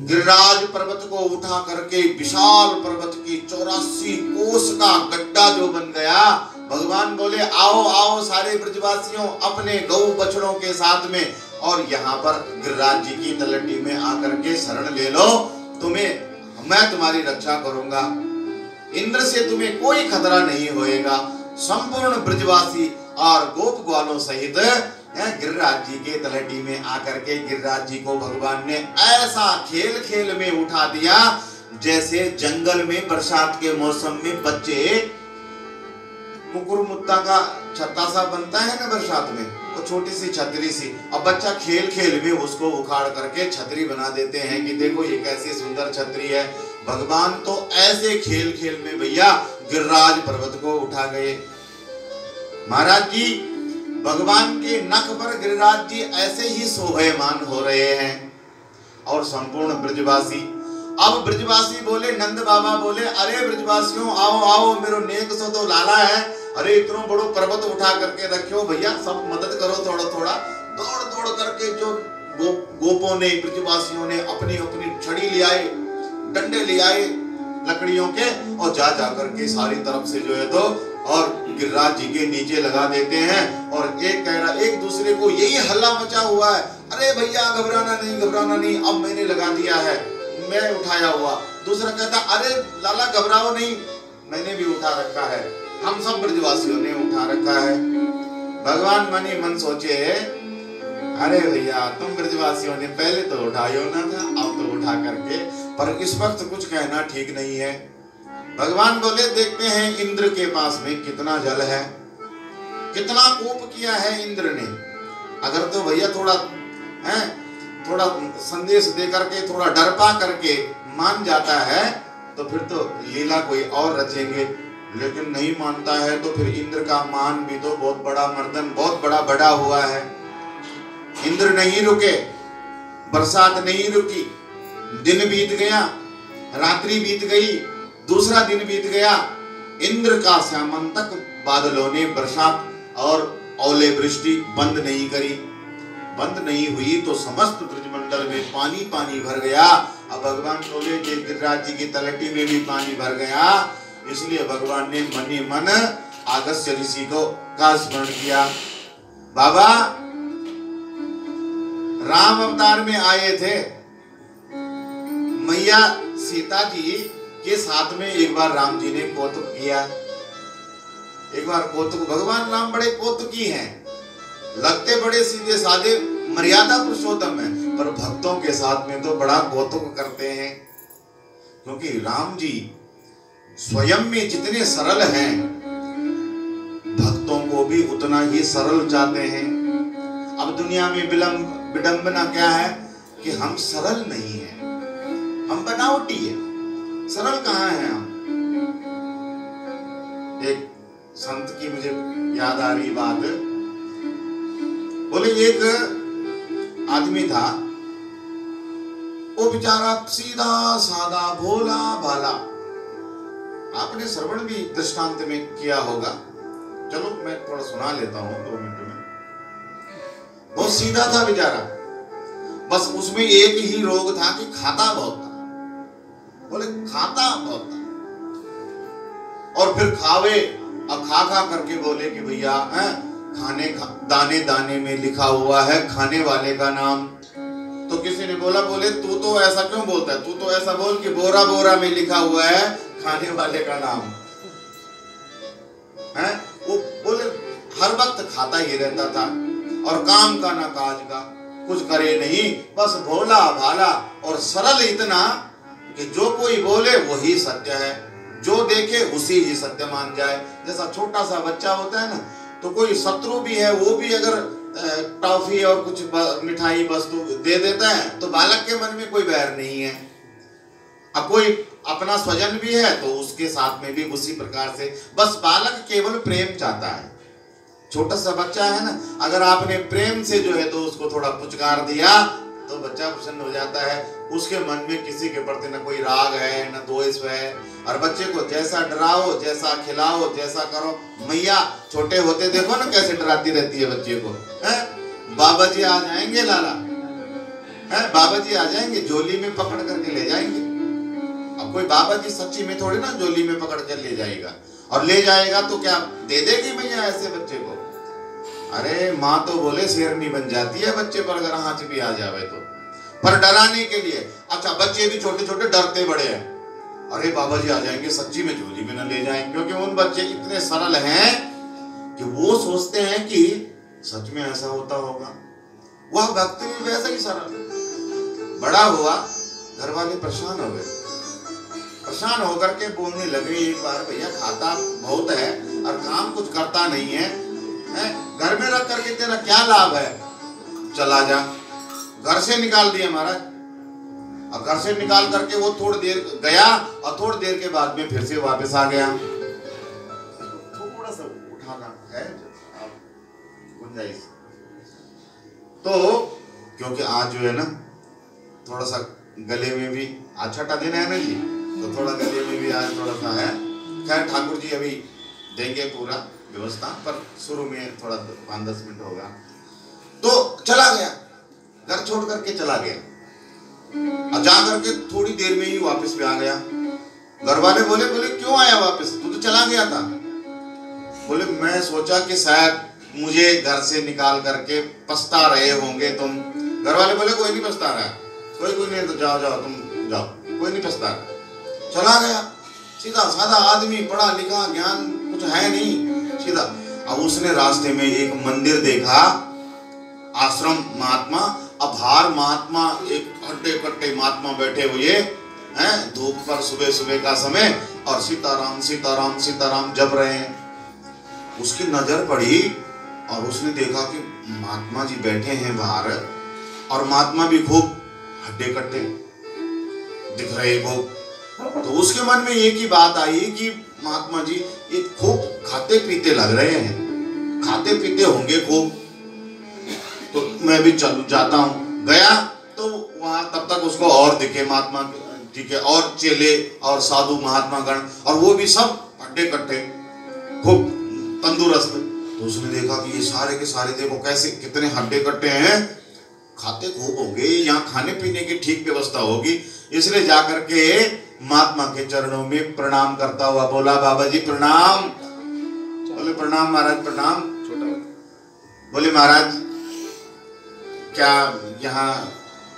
गिरिराज पर्वत को उठा करके विशाल पर्वत की 84 कोस का गड्ढा जो बन गया, भगवान बोले, आओ आओ सारे ब्रजवासियों अपने गौ बछड़ों के साथ में, और यहाँ पर गिरिराज जी की तलटी में आकर के शरण ले लो, तुम्हें मैं तुम्हारी रक्षा करूंगा, इंद्र से तुम्हें कोई खतरा नहीं होएगा। संपूर्ण ब्रजवासी और गोप ग्वालों सहित गिरिराज जी के तलटी में आकर के गिरिराज जी को भगवान ने ऐसा खेल खेल में उठा दिया जैसे जंगल में बरसात के मौसम में बच्चे कुकुर मुत्ता का छत्ता सा बनता है ना बरसात में, वो छोटी सी छतरी सी, अब बच्चा खेल खेल में उसको उखाड़ करके छतरी बना देते हैं कि देखो ये कैसी सुंदर छतरी है। भगवान तो ऐसे खेल खेल में भैया गिरिराज पर्वत को उठा गए। महाराज जी भगवान के नख पर गिरिराज जी ऐसे ही शोभायमान हो रहे हैं और संपूर्ण ब्रजवासी। अब ब्रजवासी बोले, नंद बाबा बोले, अरे ब्रजवासियों आओ आओ, मेरो नेक सो तो लाला है, अरे इतना बड़ो पर्वत उठा करके रखो भैया, सब मदद करो थोड़ा थोड़ा। दौड़ दौड़ करके जो गोपों ने, ब्रजवासियों ने अपनी अपनी छड़ी ले आए, डंडे ले आए लकड़ियों के, और जा जा करके सारी तरफ से जो है तो और गिरिराज जी के नीचे लगा देते हैं। और एक कह रहा, एक दूसरे को यही हल्ला मचा हुआ है, अरे भैया घबराना नहीं, अब मैंने लगा दिया है, मैं उठाया हुआ। दूसरा कहता, अरे लाला घबराओ नहीं, मैंने भी उठा रखा है, हम सब ब्रजवासियों ने उठा रखा है। भगवान मन ही मन सोचे, अरे भैया तुम ब्रजवासियों ने पहले तो उठायो ना था, अब तो उठा करके, पर इस वक्त कुछ कहना ठीक नहीं है। भगवान बोले, देखते हैं इंद्र के पास में कितना जल है, कितना कोप किया है इंद्र ने। अगर तो भैया थोड़ा संदेश दे करके, थोड़ा डर पा करके मान जाता है तो फिर तो लीला कोई और रचेंगे, लेकिन नहीं मानता है तो फिर इंद्र का मान भी तो बहुत बड़ा मर्दन, बहुत बड़ा बढ़ा हुआ है। इंद्र नहीं रुके, बरसात नहीं रुकी, दिन बीत गया, रात्रि बीत गई, दूसरा दिन बीत गया, इंद्र का स्यामंतक बादलों ने बरसात और ओले वृष्टि बंद नहीं करी। बंद नहीं हुई तो समस्त ब्रजमंडल में पानी पानी भर गया। अब भगवान बोले कि गिरिराज जी की तलटी में भी पानी भर गया, इसलिए भगवान ने मन ही मन अगस्त्य ऋषि को का स्मरण किया। बाबा राम अवतार में आए थे, मैया सीता जी के साथ में एक बार राम जी ने कौतुक किया। एक बार कौतुक, भगवान राम बड़े कौतुकी हैं, लगते बड़े सीधे साधे मर्यादा पुरुषोत्तम है, पर भक्तों के साथ में तो बड़ा कौतुक करते हैं। क्योंकि राम जी स्वयं में जितने सरल हैं, भक्तों को भी उतना ही सरल चाहते हैं। अब दुनिया में विडंबना क्या है कि हम सरल नहीं हैं, हम बनावटी है, सरल कहाँ हैं हम। एक संत की मुझे याद आ रही बात, बोले एक आदमी था, वो बेचारा सीधा साधा भोला भाला, आपने श्रवण भी दृष्टांत में किया होगा, चलो मैं थोड़ा सुना लेता हूं 2 मिनट में। बहुत सीधा था बेचारा, बस उसमें एक ही रोग था कि खाता बहुत था। बोले खाता बहुत था, और फिर खावे और खा खा करके बोले कि भैया दाने दाने में लिखा हुआ है खाने वाले का नाम। तो किसी ने बोला, बोले तू तो ऐसा क्यों बोलता है, तू तो ऐसा बोल कि बोरा बोरा में लिखा हुआ है खाने वाले का नाम है। वो बोले हर वक्त खाता ही रहता था, और काम का ना काज का, कुछ करे नहीं, बस भोला भाला और सरल इतना कि जो कोई बोले वही सत्य है, जो देखे उसी ही सत्य मान जाए। जैसा छोटा सा बच्चा होता है ना, तो कोई शत्रु भी है, वो भी अगर टॉफी और कुछ मिठाई वस्तु दे देता है तो बालक के मन में कोई बैर नहीं है। अब कोई अपना स्वजन भी है तो उसके साथ में भी उसी प्रकार से, बस बालक केवल प्रेम चाहता है। छोटा सा बच्चा है ना, अगर आपने प्रेम से जो है तो उसको थोड़ा पुचकार दिया तो बच्चा प्रसन्न हो जाता है, उसके मन में किसी के प्रति न कोई राग है न द्वेष है। और बच्चे को जैसा डराओ, जैसा खिलाओ, जैसा करो, मैया छोटे होते देखो ना कैसे डराती रहती है बच्चे को, है बाबा जी आ जाएंगे लाला, है बाबा जी आ जाएंगे, झोली में पकड़ करके ले जाएंगे। अब कोई बाबा जी सच्ची में थोड़ी ना झोली में पकड़ कर ले जाएगा, और ले जाएगा तो क्या दे देगी मैया ऐसे बच्चे को? अरे माँ तो बोले शेरनी बन जाती है बच्चे पर अगर आँच भी आ जावे तो, पर डराने के लिए। अच्छा बच्चे भी छोटे छोटे डरते बड़े हैं, अरे बाबा जी आ जाएंगे, सच्ची में झोली में न ले जाएंगे, क्योंकि उन बच्चे इतने सरल हैं कि वो सोचते हैं कि सच में ऐसा होता होगा। वह भक्ति भी वैसा ही सरल। बड़ा हुआ, घर वाले परेशान हो गए, परेशान होकर के बोलने लगे एक बार, भैया खाता बहुत है और काम कुछ करता नहीं है, घर में रख करके तेरा क्या लाभ है, चला जा। घर से निकाल दिया महाराज, और घर से निकाल करके वो थोड़ी देर गया और थोड़ी देर के बाद में फिर से वापस आ गया। थोड़ा सा उठाना है गुंजाइश, तो क्योंकि आज जो है ना थोड़ा सा गले में भी, आज छठा दिन है ना जी, तो थोड़ा गले में भी आज थोड़ा सा है। खैर ठाकुर जी अभी देंगे पूरा व्यवस्था, पर शुरू में थोड़ा 5-10 मिनट होगा। तो चला गया, घर छोड़ करके चला गया, और जा करके थोड़ी देर में ही वापस भी आ गया। घर वाले बोले क्यों आया वापस, तू तो चला गया था। बोले मैं सोचा कि शायद मुझे घर से निकाल करके पछता रहे होंगे तुम। घर वाले बोले कोई नहीं पछता रहा, कोई नहीं, तो जाओ जाओ तुम जाओ, कोई नहीं पछता रहा। चला गया, सीधा साधा आदमी, पढ़ा लिखा, ज्ञान कुछ है नहीं, सीधा। अब उसने रास्ते में एक मंदिर देखा, आश्रम महात्मा, अभार महात्मा, एक हड्डे कट्टे महात्मा बैठे हुए हैं धूप पर, सुबह सुबह का समय, और सीताराम सीताराम सीताराम जप रहे हैं। उसकी नजर पड़ी और उसने देखा कि महात्मा जी बैठे हैं बाहर, और महात्मा भी खूब हड्डे कट्टे दिख रहे खूब। तो उसके मन में एक ही बात आई कि महात्मा जी ये खूब खाते पीते लग रहे हैं, खाते पीते होंगे खूब, तो मैं भी चल जाता हूँ। गया तो वहां तब तक उसको और दिखे महात्मा जी के और चेले और साधु महात्मा गण, और वो भी सब हड्डे कट्टे खूब तंदुरुस्त। तो उसने देखा कि ये सारे के सारे देखो कैसे कितने हड्डे कट्टे हैं, खाते खूब होंगे, यहाँ खाने पीने की ठीक व्यवस्था होगी। इसलिए जाकर के महात्मा के चरणों में प्रणाम करता हुआ बोला, बाबा जी प्रणाम। बोले प्रणाम महाराज प्रणाम। बोले महाराज क्या यहाँ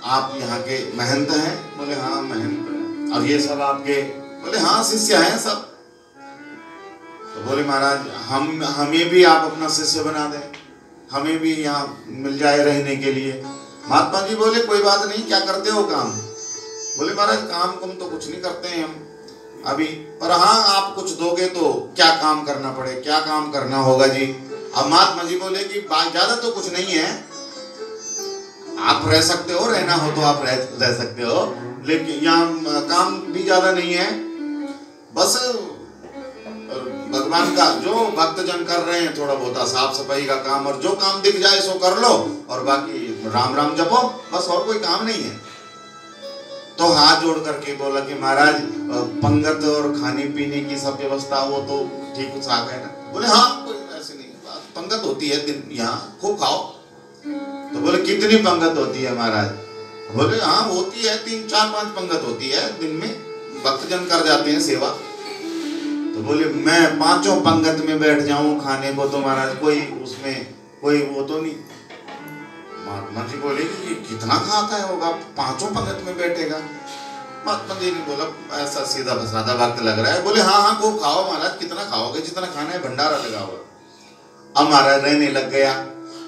आप यहाँ के महंत हैं? बोले हाँ महंत। और ये सब आपके? बोले हाँ शिष्य हैं सब। तो बोले महाराज हमें भी आप अपना शिष्य बना दें, हमें भी यहाँ मिल जाए रहने के लिए। महात्मा जी बोले कोई बात नहीं, क्या करते हो काम? बोले महाराज काम तो कुछ नहीं करते हैं हम अभी, पर हाँ आप कुछ दोगे तो क्या काम करना पड़े, क्या काम करना होगा जी? अब महात्मा जी बोले कि ज्यादा तो कुछ नहीं है, आप रह सकते हो, रहना हो तो आप रह सकते हो, लेकिन यहाँ काम भी ज्यादा नहीं है। बस भगवान का जो भक्तजन कर रहे हैं थोड़ा बहुत साफ सफाई का काम, और जो काम दिख जाए सो कर लो, और बाकी राम राम जपो, बस और कोई काम नहीं है। तो हाथ जोड़ करके बोला कि महाराज पंगत और खाने पीने की सब व्यवस्था वो तो ठीक ठाक है ना? बोले हाँ कोई ऐसे नहीं, पंगत होती है दिन यहाँ, खूब खाओ। तो बोले कितनी पंगत होती है महाराज? बोले हाँ होती है 3 4 5 पंगत होती है दिन में, भक्तजन कर जाते हैं सेवा। तो बोले मैं 5 पंगत में बैठ जाऊं खाने को तो महाराज कोई उसमें कोई वो तो नहीं। महात्मा जी बोले कि कितना खाता है होगा, 5 पंगत में बैठेगा? महात्मा जी ने बोला ऐसा सीधा साधा वक्त लग रहा है। बोले हाँ हाँ खूब खाओ महाराज, कितना खाओगे, जितना खाना है भंडारा लगा हुआ। अब महाराज रहने लग गया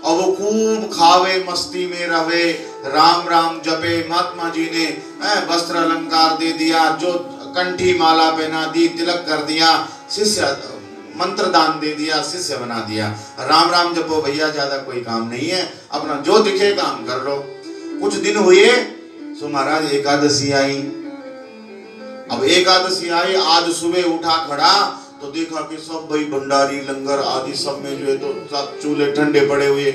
और वो खूब खावे मस्ती में रहे, राम राम जपे। महात्मा जी ने वस्त्र अलंकार दे दिया, जो कंठी माला पहना दी, तिलक कर दिया, शिष्य मंत्र दान दे दिया, शिष्य बना दिया। राम राम जपो भैया, ज्यादा कोई काम नहीं है, अपना जो दिखे काम कर लो। कुछ दिन हुए सो महाराज एकादशी आई। अब एकादशी आई, आज सुबह उठा खड़ा तो देखा कि सब भाई भंडारी लंगर आदि सब में जो है तो सब चूल्हे ठंडे पड़े हुए,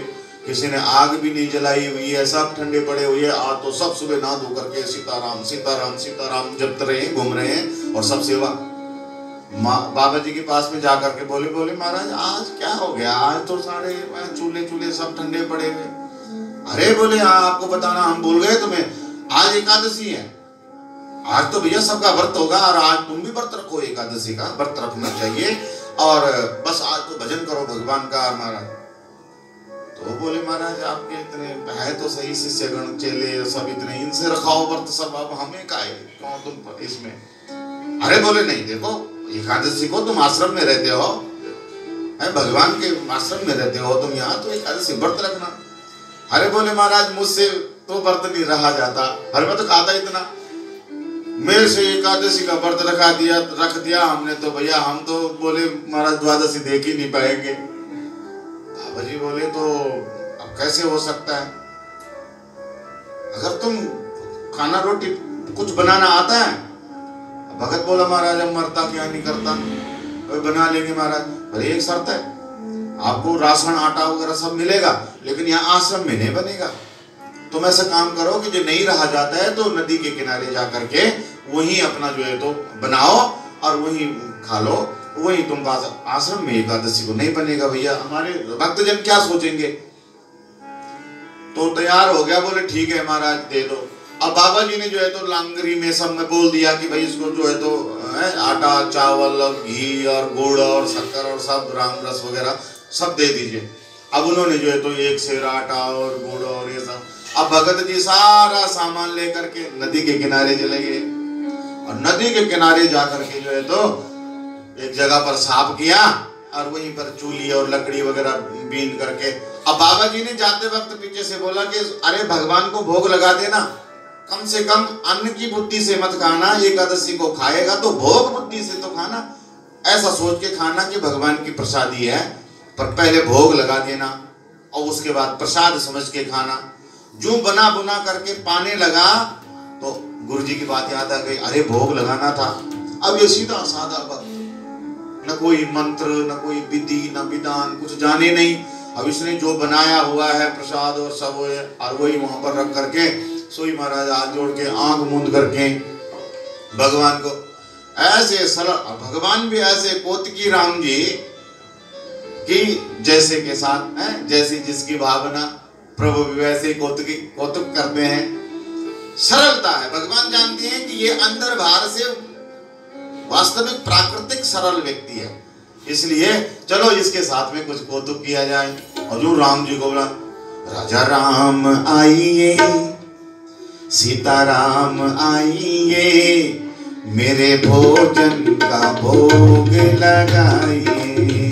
किसी ने आग भी नहीं जलाई हुई है, सब ठंडे पड़े हुए। आज तो सब सुबह नहा धो करके सीताराम सीताराम सीताराम जपते रहे, घूम रहे हैं, और सब सेवा। बाबा जी के पास में जाकर के बोले महाराज आज क्या हो गया, आज तो सारे चूल्हे सब ठंडे पड़े हुए। अरे बोले हाँ आपको बताना हम भूल गए तुम्हें, आज एकादशी है, आज तो भैया सबका व्रत होगा, और आज तुम भी व्रत रखो, एकादशी का व्रत रखना चाहिए, और बस आज तो भजन करो भगवान का महाराज। तो बोले महाराज आपके इतने है तो सही शिष्यगण चेले सब इतने, इनसे रखाओ व्रत सब, अब हमें का है कौन तुम इसमें? अरे बोले नहीं देखो एकादशी को तुम आश्रम में रहते हो, भगवान के आश्रम में रहते हो तुम, यहाँ तो एकादशी व्रत रखना। अरे बोले महाराज मुझसे तो व्रत नहीं रहा जाता, अरे मैं तो खाता इतना, मेरे से एकादशी का व्रत रख दिया हमने तो भैया हम तो बोले महाराज द्वादशी देख ही नहीं पाएंगे। बाबा जी बोले तो अब कैसे हो सकता है, अगर तुम खाना रोटी कुछ बनाना आता है? भगत बोला महाराज हम मरता क्या नहीं करता, बना लेंगे महाराज, पर एक शर्त है, आपको राशन आटा वगैरह सब मिलेगा, लेकिन यहाँ आश्रम में नहीं बनेगा। तुम ऐसा काम करो कि जो नहीं रहा जाता है तो नदी के किनारे जा करके वहीं अपना जो है तो बनाओ और वहीं खा लो, वहीं तुम आश्रम में एकादशी को नहीं बनेगा भैया, हमारे भक्तजन क्या सोचेंगे। तो तैयार हो गया, बोले ठीक है महाराज दे दो। अब बाबा जी ने जो है तो लांगरी में सब में बोल दिया कि भाई इसको जो है तो आटा चावल घी और गुड़ और शक्कर और सब राम रस वगैरह सब दे दीजिए। अब उन्होंने जो है तो 1 सेर आटा और गुड़ और ये सब, अब भगत जी सारा सामान लेकर के नदी के किनारे चले गए, और नदी के किनारे जाकर के जो है तो एक जगह पर साफ किया और वहीं पर चूल्ही और लकड़ी वगैरह बीन करके। अब बाबा जी ने जाते वक्त पीछे से बोला कि अरे भगवान को भोग लगा देना, कम से कम अन्न की बुद्धि से मत खाना, एकादशी को खाएगा तो भोग बुद्धि से तो खाना, ऐसा सोच के खाना कि भगवान की प्रसादी है, पर पहले भोग लगा देना और उसके बाद प्रसाद समझ के खाना। जो बना बुना करके पाने लगा तो गुरु जी की बात याद आ गई, अरे भोग लगाना था। अब ये सीधा साधा वक्त, न कोई मंत्र न कोई विधि न विधान, कुछ जाने नहीं। अब इसने जो बनाया हुआ है प्रसाद और सब और वही वहां पर रख करके सोई महाराज हाथ जोड़ के आंख मूंद करके भगवान को ऐसे सरल, भगवान भी ऐसे कोतकी राम जी की जैसे के साथ है, जैसी जिसकी भावना प्रभु भी वैसे कौतुक करते हैं। सरलता है, भगवान जानते हैं कि ये अंदर बाहर से वास्तविक प्राकृतिक सरल व्यक्ति है। इसलिए चलो इसके साथ में कुछ कौतुक किया जाए। और जो राम जी को बोला, राजा राम आइए, सीता राम आइए, मेरे भोजन का भोग लगाइए।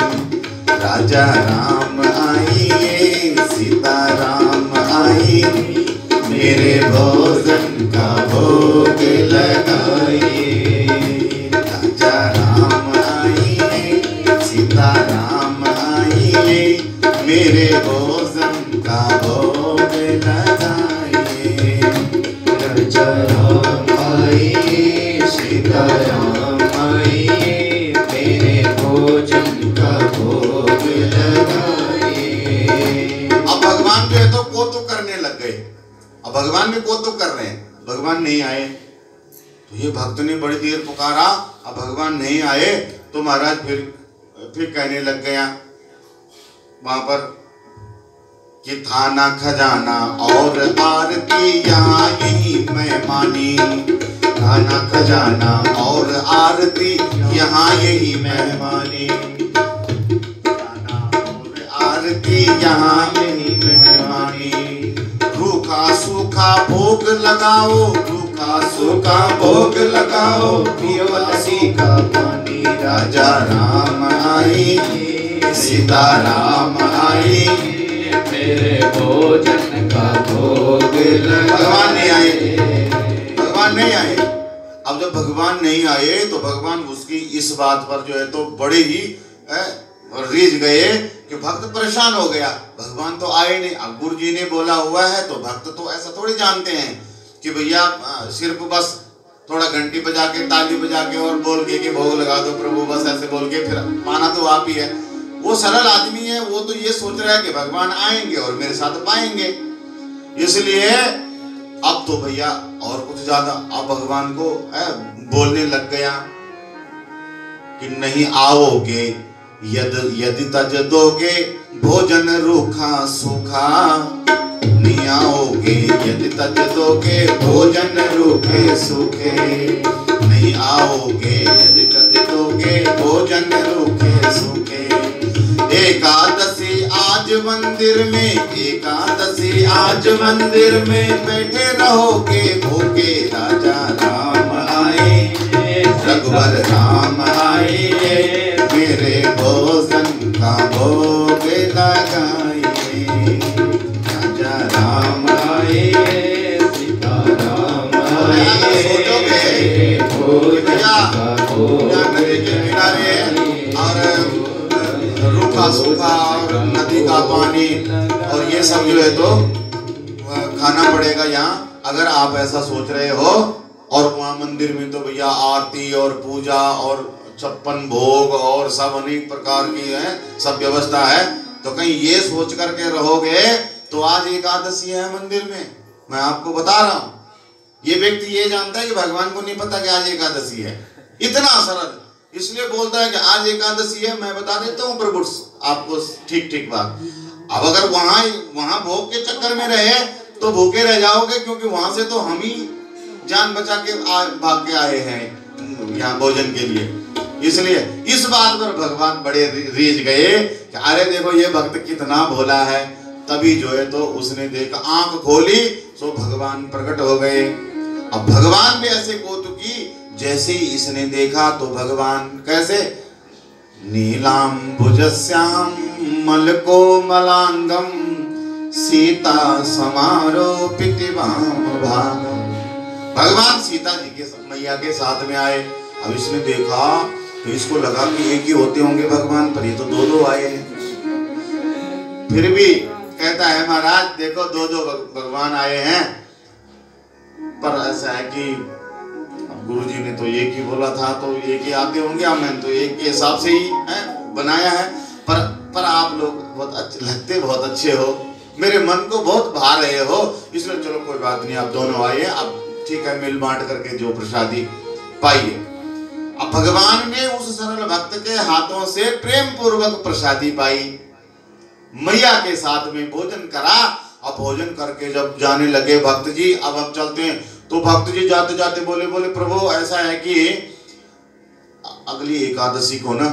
राजा राम आइए, सीता राम आइए, मेरे भोजन का भोग लगाइए। राजा राम आइए, सीता राम आइए, मेरे भोजन का भोग लगाइए। राजा राम आइए, सीता राम आइए, मेरे भोजन का भोग लगाइए। अब भगवान जो है तो कौतुक करने लग गए। अब भगवान भी कौतुक कर रहे हैं, भगवान नहीं आए। तो ये भक्त ने बड़ी देर पुकारा, अब भगवान नहीं आए तो महाराज फिर कहने लग गया वहां पर कि थाना खजाना और आरती यहाँ यही मेहमानी। थाना खजाना और आरती यहाँ यही मेहमानी। थाना और आरती यहाँ यही मेहमानी। रूखा सूखा भोग लगाओ, रूखा सूखा भोग लगाओ, पियो लस्सी का पानी। राजा राम आई, सीता राम आई, मेरे भोजन का भोग लगा। भगवान नहीं आए, भगवान नहीं आए। अब जब भगवान नहीं आए तो भगवान उसकी इस बात पर जो है तो बड़े ही रीझ गए कि भक्त परेशान हो गया। भगवान तो आए नहीं। अब गुरु जी ने बोला हुआ है तो भक्त तो ऐसा थोड़ी जानते हैं कि भैया सिर्फ बस थोड़ा घंटी बजा के, ताली बजा के और बोल के कि भोग लगा दो प्रभु, बस ऐसे बोल के फिर पाना तो आप ही है। वो सरल आदमी है, वो तो ये सोच रहा है कि भगवान आएंगे और मेरे साथ पाएंगे। इसलिए अब तो भैया और कुछ ज्यादा अब भगवान को बोलने लग गया कि नहीं आओगे यदि तज दोगे भोजन रूखा सूखा। नहीं आओगे यदि तज दोगे भोजन रूखे सूखे। नहीं आओगे यदि तज दोगे भोजन रूखे सूखे। एकादशी आज मंदिर में, एकादशी आज मंदिर में बैठे रहोगे भूखे। राजा राम आए, रघुवर राम आए, मेरे भोजन का भोग लगाइए। राजा राम आए, सीता राम आए, भोजन का भोग लगाइए। और रूखा सूखा और नदी का पानी और ये सब जो है तो खाना पड़ेगा यहाँ, अगर आप ऐसा सोच रहे हो। और वहाँ मंदिर में तो भैया आरती और पूजा और 56 भोग और सब अनेक प्रकार की है, सब व्यवस्था है। तो कहीं ये सोच करके रहोगे तो आज एकादशी है मंदिर में, मैं आपको बता रहा हूँ। ये व्यक्ति ये जानता है कि भगवान को नहीं पता कि आज एकादशी है, इतना सरल, इसलिए बोलता है कि आज एकादशी है, मैं बता देता हूँ प्रभु आपको ठीक ठीक बात। अब अगर वहां भोग के चक्कर में रहे तो भूखे रह जाओगे, क्योंकि वहां से तो हम ही जान बचा के भाग के आए हैं यहाँ भोजन के लिए। इसलिए इस बात पर भगवान बड़े रीझ गए कि अरे देखो ये भक्त कितना भोला है। तभी जो है तो उसने देखा, आंख खोली तो भगवान प्रकट हो गए। अब भगवान भी ऐसे कौतुकी, जैसे ही इसने देखा तो भगवान कैसे, नीलांबुजस्याम मलको मलांगम सीता समारोपित वाम भागम। भगवान सीता जी के मैया के साथ में आए। अब इसने देखा तो इसको लगा कि एक ही होते होंगे भगवान, पर ये तो दो दो आए हैं। फिर भी कहता है महाराज देखो दो दो भगवान आए हैं, पर ऐसा है कि गुरुजी ने तो एक ही बोला था तो एक ही आते होंगे, मैंने तो एक के हिसाब से ही बनाया है। पर आप लोग बहुत अच्छे लगते, बहुत अच्छे हो, मेरे मन को बहुत भा रहे हो, इसलिए चलो कोई बात नहीं, आप दोनों आइए, अब ठीक है मिल बांट करके जो प्रसादी पाइए। अब भगवान ने उस सरल भक्त के हाथों से प्रेम पूर्वक प्रसादी पाई, मैया के साथ में भोजन करा। अब भोजन करके जब जाने लगे भक्त जी, अब चलते हैं, तो भक्त जी जाते जाते बोले प्रभु ऐसा है कि अगली एकादशी को ना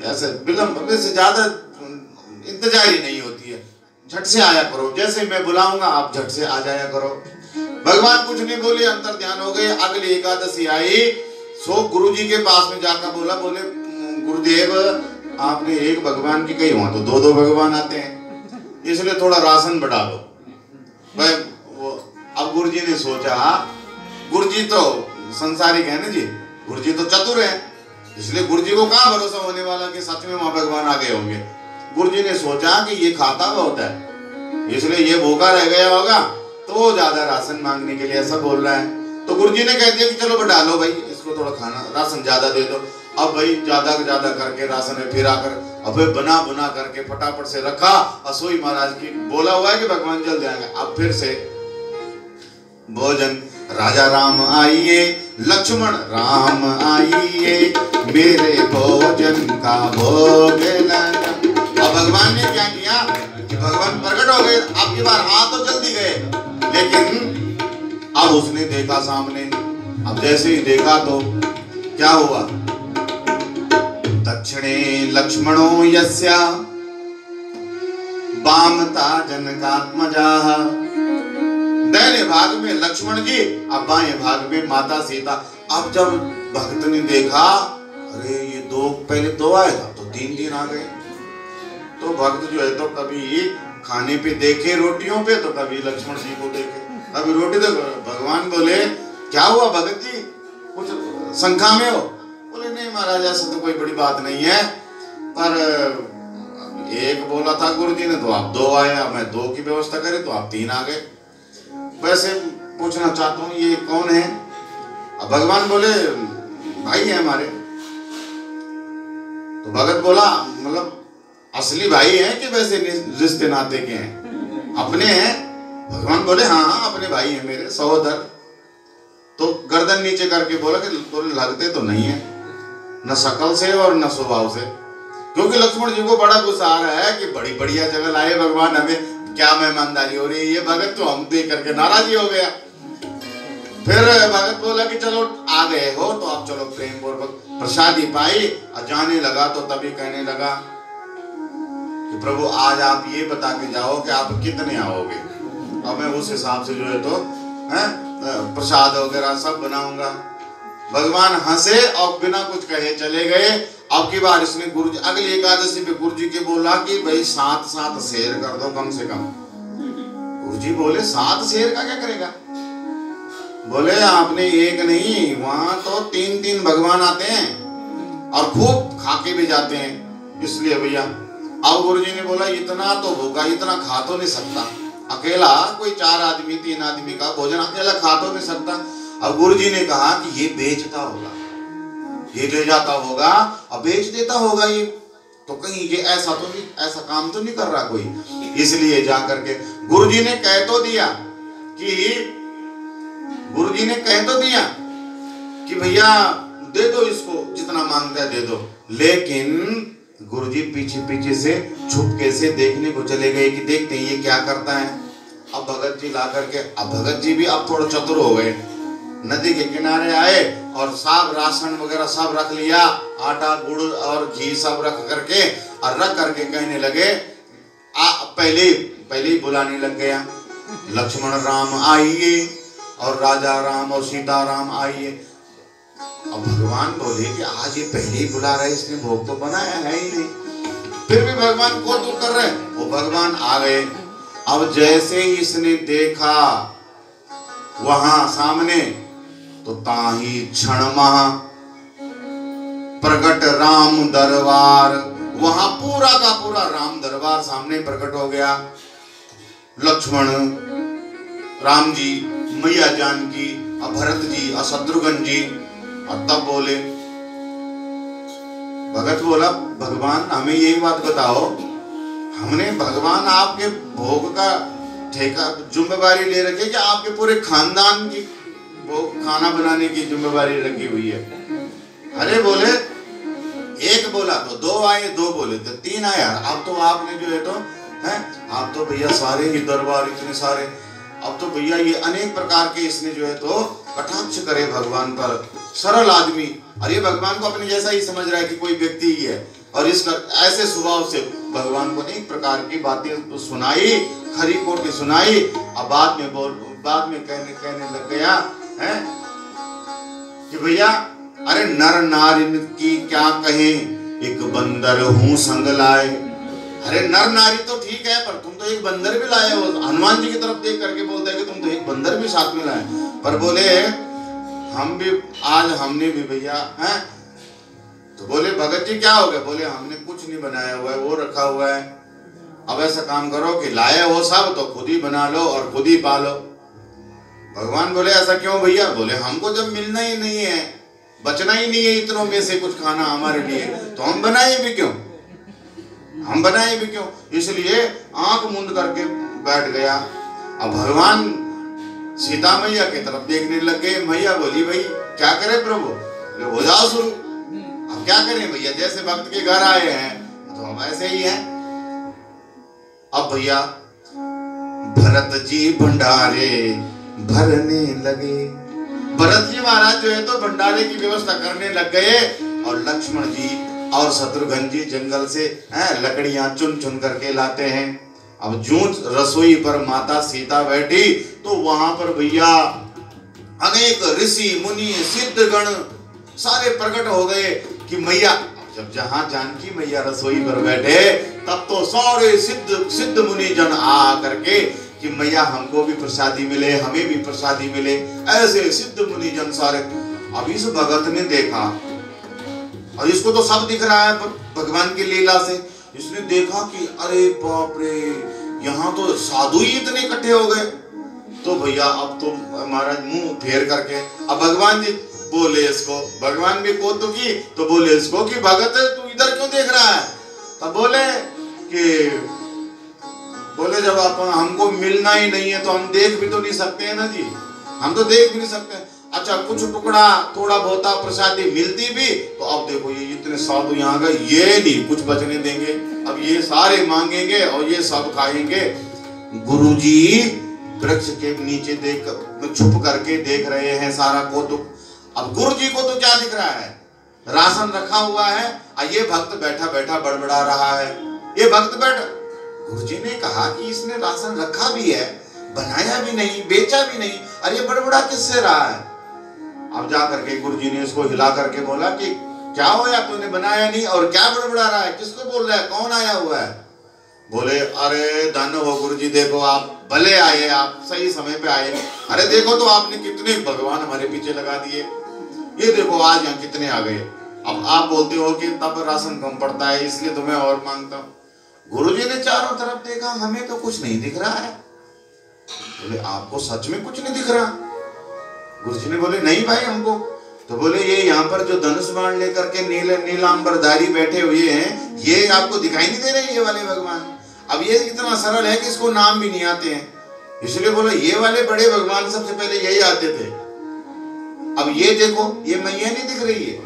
ऐसे विलंब से ज्यादा इंतजार ही नहीं होती है, झट से आया करो, जैसे मैं बुलाऊंगा आप झट से आ जाया करो। भगवान कुछ नहीं बोले, अंतर ध्यान हो गए। अगली एकादशी आई, सो गुरुजी के पास में जाकर बोला, बोले गुरुदेव आपने एक भगवान की कही, वहां तो दो दो भगवान आते हैं, इसलिए थोड़ा राशन बढ़ा दो भाई। अब गुरुजी ने सोचा, गुरुजी तो संसारिक है ना जी, गुरुजी तो चतुर है, इसलिए गुरुजी को कहाँ भरोसा होने वाला कि सच में वहां भगवान आ गए होंगे। गुरुजी ने सोचा कि ये खाता बहुत है, इसलिए ये भूखा रह गया होगा, तो ज्यादा राशन मांगने के लिए ऐसा बोल रहा है। तो गुरुजी ने कह दिया कि चलो बढ़ा लो भाई, इसको थोड़ा खाना राशन ज्यादा दे दो। अब भाई ज्यादा ज्यादा करके राशन में फिर आकर अब बना बुना करके फटाफट से रखा। असोई महाराज की बोला हुआ है कि भगवान जल्द आएंगे। अब फिर से भोजन, राजा राम आइए, लक्ष्मण राम आइए, मेरे भोजन का भोग लगा। अब भगवान ने क्या किया कि भगवान प्रकट हो गए। अब की बार आ तो जल्दी गए, लेकिन अब उसने देखा सामने। अब जैसे ही देखा तो क्या हुआ, दक्षिणे लक्ष्मणो यस्या वामता जनकात्मजाः। दाहिने भाग में लक्ष्मण जी, अब बाएं भाग में माता सीता। अब जब भक्त ने देखा, अरे ये दो, पहले दो आया था तो तीन दिन आ गए। तो भक्त जो है तो कभी खाने पे देखे रोटियों पे, तो कभी लक्ष्मण जी को देखे, कभी रोटी। तो भगवान बोले क्या हुआ भगत जी, कुछ शंका में हो? बोले नहीं महाराज, ऐसा तो कोई बड़ी बात नहीं है, पर एक बोला था गुरुजी ने तो आप दो आए, मैं दो की व्यवस्था करे तो आप तीन आ गए। वैसे पूछना चाहता हूँ ये कौन है? अब भगवान बोले भाई है हमारे। तो भगत बोला मतलब असली भाई हैं कि वैसे रिश्ते नाते के हैं? अपने हैं। भगवान बोले हाँ अपने भाई हैं मेरे सहोदर। तो गर्दन नीचे करके बोला कि बोले लगते तो नहीं है, न शकल से और न स्वभाव से, क्योंकि लक्ष्मण जी को बड़ा गुस्सा आ रहा है कि बड़ी बढ़िया जगह लाए भगवान, हमें क्या मेहमानदारी हो रही है। ये भगत तो हम देख करके नाराज ही हो गया। फिर भगत बोला कि चलो आ गए हो तो आप चलो प्रेम पूर्वक प्रसादी पाई। और जाने लगा तो तभी कहने लगा कि प्रभु आज आप ये बता के जाओ कि आप कितने आओगे, अब मैं उस हिसाब से जो है तो प्रसाद वगैरह सब बनाऊंगा। भगवान हंसे और बिना कुछ कहे चले गए। अब की बार इसने गुरुजी, अगली एकादशी पे गुरुजी के बोला कि भाई 7 शेर कर दो कम से कम। गुरुजी बोले 7 शेर का क्या करेगा? बोले आपने एक नहीं, वहां तो 3 भगवान आते हैं और खूब खाके भी जाते हैं, इसलिए भैया। अब गुरुजी ने बोला इतना तो भूखा, इतना खा तो नहीं सकता अकेला, कोई 4 आदमी 3 आदमी का भोजन अकेला खा तो नहीं सकता। अब गुरुजी ने कहा कि ये बेचता होगा, ये ले जाता होगा और बेच देता होगा, ये तो कहीं ये ऐसा तो नहीं, ऐसा काम तो नहीं कर रहा कोई। इसलिए जाकर के गुरुजी ने कह तो दिया कि भैया दे दो इसको, जितना मांगता है दे दो। लेकिन गुरुजी पीछे पीछे से छुपके से देखने को चले गए कि देखते हैं ये क्या करता है। अब भगत जी ला करके, अब भगत जी भी अब थोड़ा चतुर हो गए, नदी के किनारे आए और सब राशन वगैरह सब रख लिया, आटा गुड़ और घी सब रख करके और रख करके कहने लगे, पहले ही बुलाने लग गया, लक्ष्मण राम आइए और राजा राम और सीता राम आइए। अब भगवान बोले कि आज ये पहले ही बुला रहे, इसने भोग तो बनाया है ही नहीं, फिर भी भगवान को तो कर रहे। वो भगवान आ गए। अब जैसे ही इसने देखा वहां सामने, तो ताही क्षण महा प्रकट राम दरबार, वहां पूरा का पूरा राम दरबार सामने प्रकट हो गया। लक्ष्मण, राम जी, मैया जानकी, भरत जी और शत्रुघ्न जी। और तब बोले, भगत बोला भगवान हमें यही बात बताओ, हमने भगवान आपके भोग का ठेका जिम्मेवारी ले रखी है कि आपके पूरे खानदान की वो खाना बनाने की जिम्मेवारी रखी हुई है? अरे बोले एक बोला तो 2 आए, 2 बोले तो 3 आया। अब तो आपने जो है तो आप तो भैया सारे ही दरबार इतने सारे, अब तो भैया ये अनेक प्रकार के इसने जो है तो कटाक्ष करे भगवान पर। सरल आदमी, और ये भगवान को अपने जैसा ही समझ रहा है कि कोई व्यक्ति ही है, और इस ऐसे स्वभाव से भगवान को अनेक प्रकार की बातें सुनाई, खरी खोटी सुनाई। अब बाद में कहने लग गया है कि भैया अरे नर नारी की क्या कहे, एक बंदर हूं संग लाए। अरे नर नारी तो ठीक है, पर तुम तो एक बंदर भी लाए हो। हनुमान जी की तरफ देख करके बोलते हैं कि तुम तो एक बंदर भी साथ में लाए। पर बोले हम भी आज हमने भी भैया हैं। तो बोले भगत जी क्या हो गया? बोले हमने कुछ नहीं बनाया हुआ है, वो रखा हुआ है। अब ऐसा काम करो कि लाए हो सब तो खुद ही बना लो और खुद ही पालो। भगवान बोले ऐसा क्यों भैया? बोले हमको जब मिलना ही नहीं है, बचना ही नहीं है इतनों में से कुछ खाना हमारे लिए, तो हम बनाए भी क्यों? हम बनाए भी क्यों? इसलिए आंख मूंद करके बैठ गया। अब भगवान सीता मैया की तरफ देखने लग गए। मैया बोली भाई क्या करे प्रभु? बोले हो जाओ शुरू। अब क्या करें भैया, जैसे भक्त के घर आए हैं तो हम ऐसे ही हैं। अब भैया भरत जी भंडारे भरने लगे। भरत जी महाराज जो है तो भंडारे की व्यवस्था करने लग गए, और लक्ष्मण जी और शत्रुघ्न जी जंगल से लकड़ियां चुन चुन करके लाते हैं। अब जूं रसोई पर माता सीता बैठी तो वहां पर भैया अनेक ऋषि मुनि सिद्धगण सारे प्रकट हो गए कि मैया, जब जहां जानकी मैया रसोई पर बैठे तब तो सारे सिद्ध मुनि जन आ करके कि मैया हमको भी प्रसादी मिले, हमें भी प्रसादी मिले, ऐसे सिद्ध मुनि जन सारे। अब इस भगत ने देखा, और इसको तो सब दिख रहा है भगवान की लीला से। इसने देखा कि अरे बाप रे, यहाँ तो साधु ही इतने इकट्ठे हो गए। तो भैया अब तो महाराज मुंह फेर करके, अब भगवान जी बोले इसको, भगवान भी कौतुकी तो बोले इसको कि भगत तू इधर क्यों देख रहा है? तब बोले जब आप हमको मिलना ही नहीं है तो हम देख भी तो नहीं सकते हैं ना जी, हम तो देख भी नहीं सकते। अच्छा कुछ टुकड़ा थोड़ा बहुता प्रसादी मिलती भी तो अब देखो ये इतने साधु यहाँ गए, ये नहीं कुछ बचने देंगे, अब ये सारे मांगेंगे और ये सब खाएंगे। गुरुजी वृक्ष के नीचे देख छुप करके देख रहे हैं सारा कौतुक। अब गुरुजी को तो क्या दिख रहा है? राशन रखा हुआ है और ये भक्त बैठा बैठा बड़बड़ा रहा है। ये भक्त बैठा, गुरुजी ने कहा कि इसने राशन रखा भी है, बनाया भी नहीं, बेचा भी नहीं, और ये बड़बड़ा किससे रहा है? अब जा करके गुरुजी ने इसको हिला करके बोला कि क्या होया, तूने बनाया नहीं और क्या बड़बड़ा रहा है? किसको बोल रहा है? कौन आया हुआ है? बोले अरे धन्य हो गुरुजी, देखो आप भले आए, आप सही समय पे आए। अरे देखो तो आपने कितने भगवान हमारे पीछे लगा दिए, ये देखो आज यहाँ कितने आ गए। अब आप बोलते हो कि तब राशन कम पड़ता है इसलिए तुम्हें और मांगता हूँ। गुरुजी ने चारों तरफ देखा, हमें तो कुछ नहीं दिख रहा है। बोले आपको सच में कुछ नहीं दिख रहा? गुरुजी ने बोले नहीं भाई हमको। तो बोले ये यहाँ पर जो धनुष बाण लेकर के नीलांबरधारी बैठे हुए हैं, ये आपको दिखाई नहीं दे रहे ये वाले भगवान? अब ये इतना सरल है कि इसको नाम भी नहीं आते हैं, इसलिए बोले ये वाले बड़े भगवान सबसे पहले यही आते थे। अब ये देखो ये मैया नहीं दिख रही है।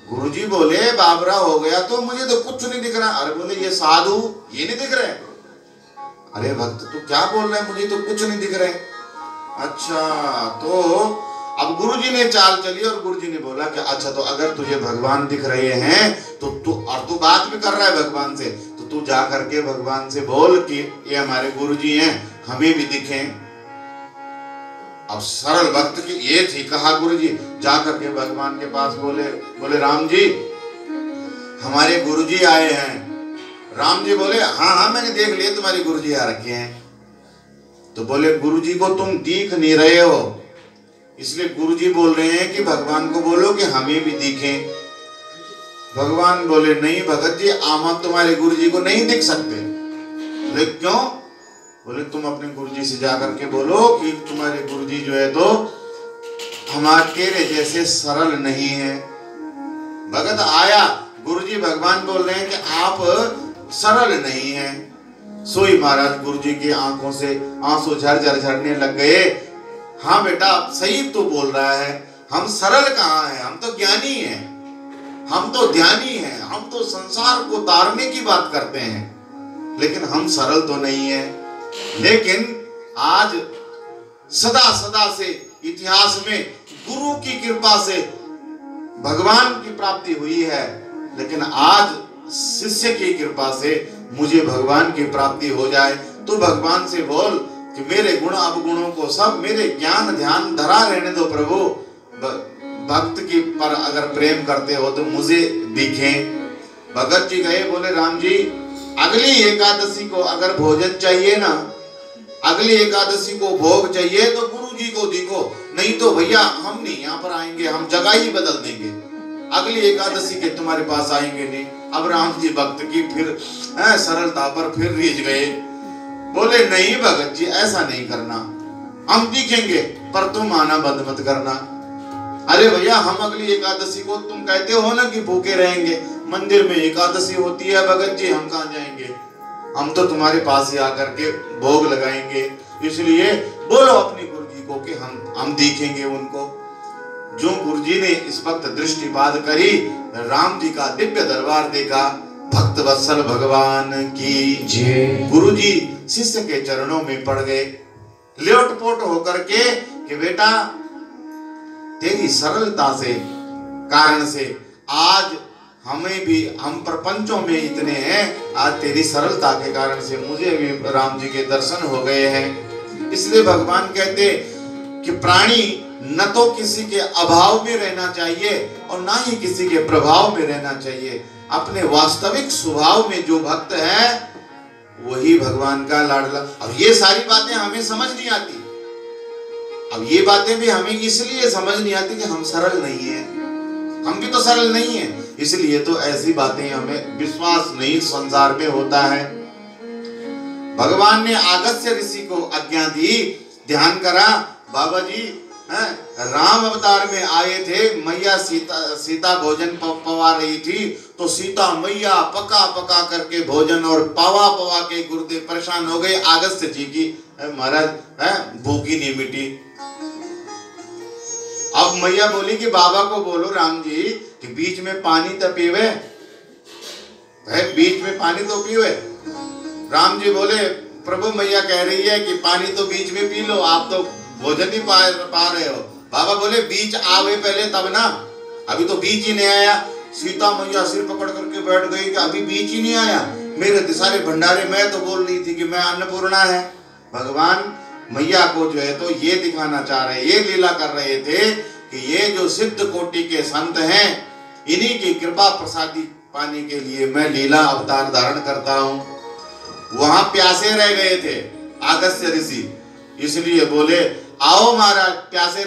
गुरुजी बोले बाबरा हो गया तो मुझे तो कुछ नहीं दिख रहा। अरे बोले ये साधु ये नहीं दिख रहे? अरे भक्त तू क्या बोल रहे हैं, मुझे तो कुछ नहीं दिख रहे। अच्छा तो अब गुरुजी ने चाल चली और गुरुजी ने बोला कि अच्छा तो अगर तुझे भगवान दिख रहे हैं तो तू बात भी कर रहा है भगवान से, तो तू जा करके भगवान से बोल कि ये हमारे गुरुजी हैं, हमें भी दिखें। अब सरल भक्त की ये थी, कहा गुरुजी जा करके भगवान के पास बोले राम जी हमारे गुरुजी आए हैं। राम जी बोले हाँ हाँ मैंने देख लिया तुम्हारे गुरुजी आ रखे हैं। तो बोले गुरुजी को तुम दिख नहीं रहे हो, इसलिए गुरुजी बोल रहे हैं कि भगवान को बोलो कि हमें भी दिखें। भगवान बोले नहीं भगत जी आप तुम्हारे गुरुजी को नहीं दिख सकते। बोले क्यों? बोले तुम अपने गुरुजी से जाकर के बोलो कि तुम्हारे गुरुजी जो है तो हमारे तेरे जैसे सरल नहीं है। भगत आया, गुरुजी भगवान बोल रहे हैं कि आप सरल नहीं हैं। सोई महाराज गुरुजी की आंखों से आंसू झरझर झरने लग गए। हाँ बेटा सही तो बोल रहा है, हम सरल कहाँ हैं, हम तो ज्ञानी हैं, हम तो ध्यानी हैं, हम तो संसार को तारने की बात करते हैं, लेकिन हम सरल तो नहीं है। लेकिन आज सदा सदा से इतिहास में गुरु की कृपा से भगवान की प्राप्ति हुई है, लेकिन आज शिष्य की कृपा से मुझे भगवान की प्राप्ति हो जाए। तो भगवान से बोल कि मेरे गुण अवगुणों को सब मेरे ज्ञान ध्यान धरा रहने दो प्रभु। भक्त की पर अगर प्रेम करते हो तो मुझे दिखें। भगत जी गए, बोले राम जी अगली एकादशी को अगर भोजन चाहिए ना, अगली एकादशी को भोग चाहिए तो गुरु जी को दिखो, नहीं तो भैया हम नहीं यहाँ पर आएंगे, हम जगह ही बदल देंगे, अगली एकादशी के तुम्हारे पास आएंगे नहीं। अब राम जी भक्त की फिर सरलता पर फिर रीझ गए, बोले नहीं भगत जी ऐसा नहीं करना, हम दिखेंगे पर तुम आना बंद मत करना। अरे भैया हम अगली एकादशी को तुम कहते हो ना कि भूखे रहेंगे, मंदिर में एकादशी होती है भगत जी, हम कहाँ जाएंगे, हम तो तुम्हारे पास ही आकर के भोग लगाएंगे। इसलिए बोलो अपने गुरु जी को कि हम दिखेंगे उनको। जो गुरु जी ने इस वक्त दृष्टिपात करी, राम जी का दिव्य दरबार देखा। भक्त वत्सल भगवान की जय। गुरु जी शिष्य के चरणों में पड़ गए, लेटपोट होकर के कि बेटा तेरी सरलता से कारण से आज हमें भी, हम प्रपंचों में इतने हैं, आज तेरी सरलता के कारण से मुझे भी राम जी के दर्शन हो गए हैं। इसलिए भगवान कहते कि प्राणी न तो किसी के अभाव में रहना चाहिए और ना ही किसी के प्रभाव में रहना चाहिए। अपने वास्तविक स्वभाव में जो भक्त है वही भगवान का लाडला। अब ये सारी बातें हमें समझ नहीं आती, अब ये बातें भी हमें इसलिए समझ नहीं आती कि हम सरल नहीं है, हम भी तो सरल नहीं है, इसलिए तो ऐसी बातें हमें विश्वास नहीं संसार में होता है। भगवान ने अगस्त्य ऋषि को आज्ञा दी, ध्यान करा। बाबा जी राम अवतार में आए थे, मैया सीता भोजन पवा रही थी, तो सीता मैया पका पका करके भोजन और पवा पवा के गुरुदेव परेशान हो गए। अगस्त्य जी की महाराज भूखी नहीं मिटी। अब मैया बोली कि बाबा को बोलो राम जी कि बीच में पानी तो पीवे, बीच में पानी तो पीवे। राम जी बोले प्रभु मैया कह रही है कि पानी तो बीच में पी लो, आप तो भोजन ही पा रहे हो। बाबा बोले बीच आवे पहले तब ना, अभी तो बीच ही नहीं आया। सीता मैया सिर पकड़ करके बैठ गई कि अभी बीच ही नहीं आया, मेरे सारे भंडारे मैं तो बोल रही थी कि मैं अन्नपूर्णा है। भगवान मैया को जो है तो ये दिखाना चाह रहे, ये लीला कर रहे थे कि ये जो सिद्ध कोटि के संत हैं, इन्हीं की कृपा प्रसादी पाने के लिए मैं लीला अवतार धारण करता हूँ। वहां प्यासे रह गए थे अगस्त्य ऋषि, इसलिए बोले आओ महाराज प्यासे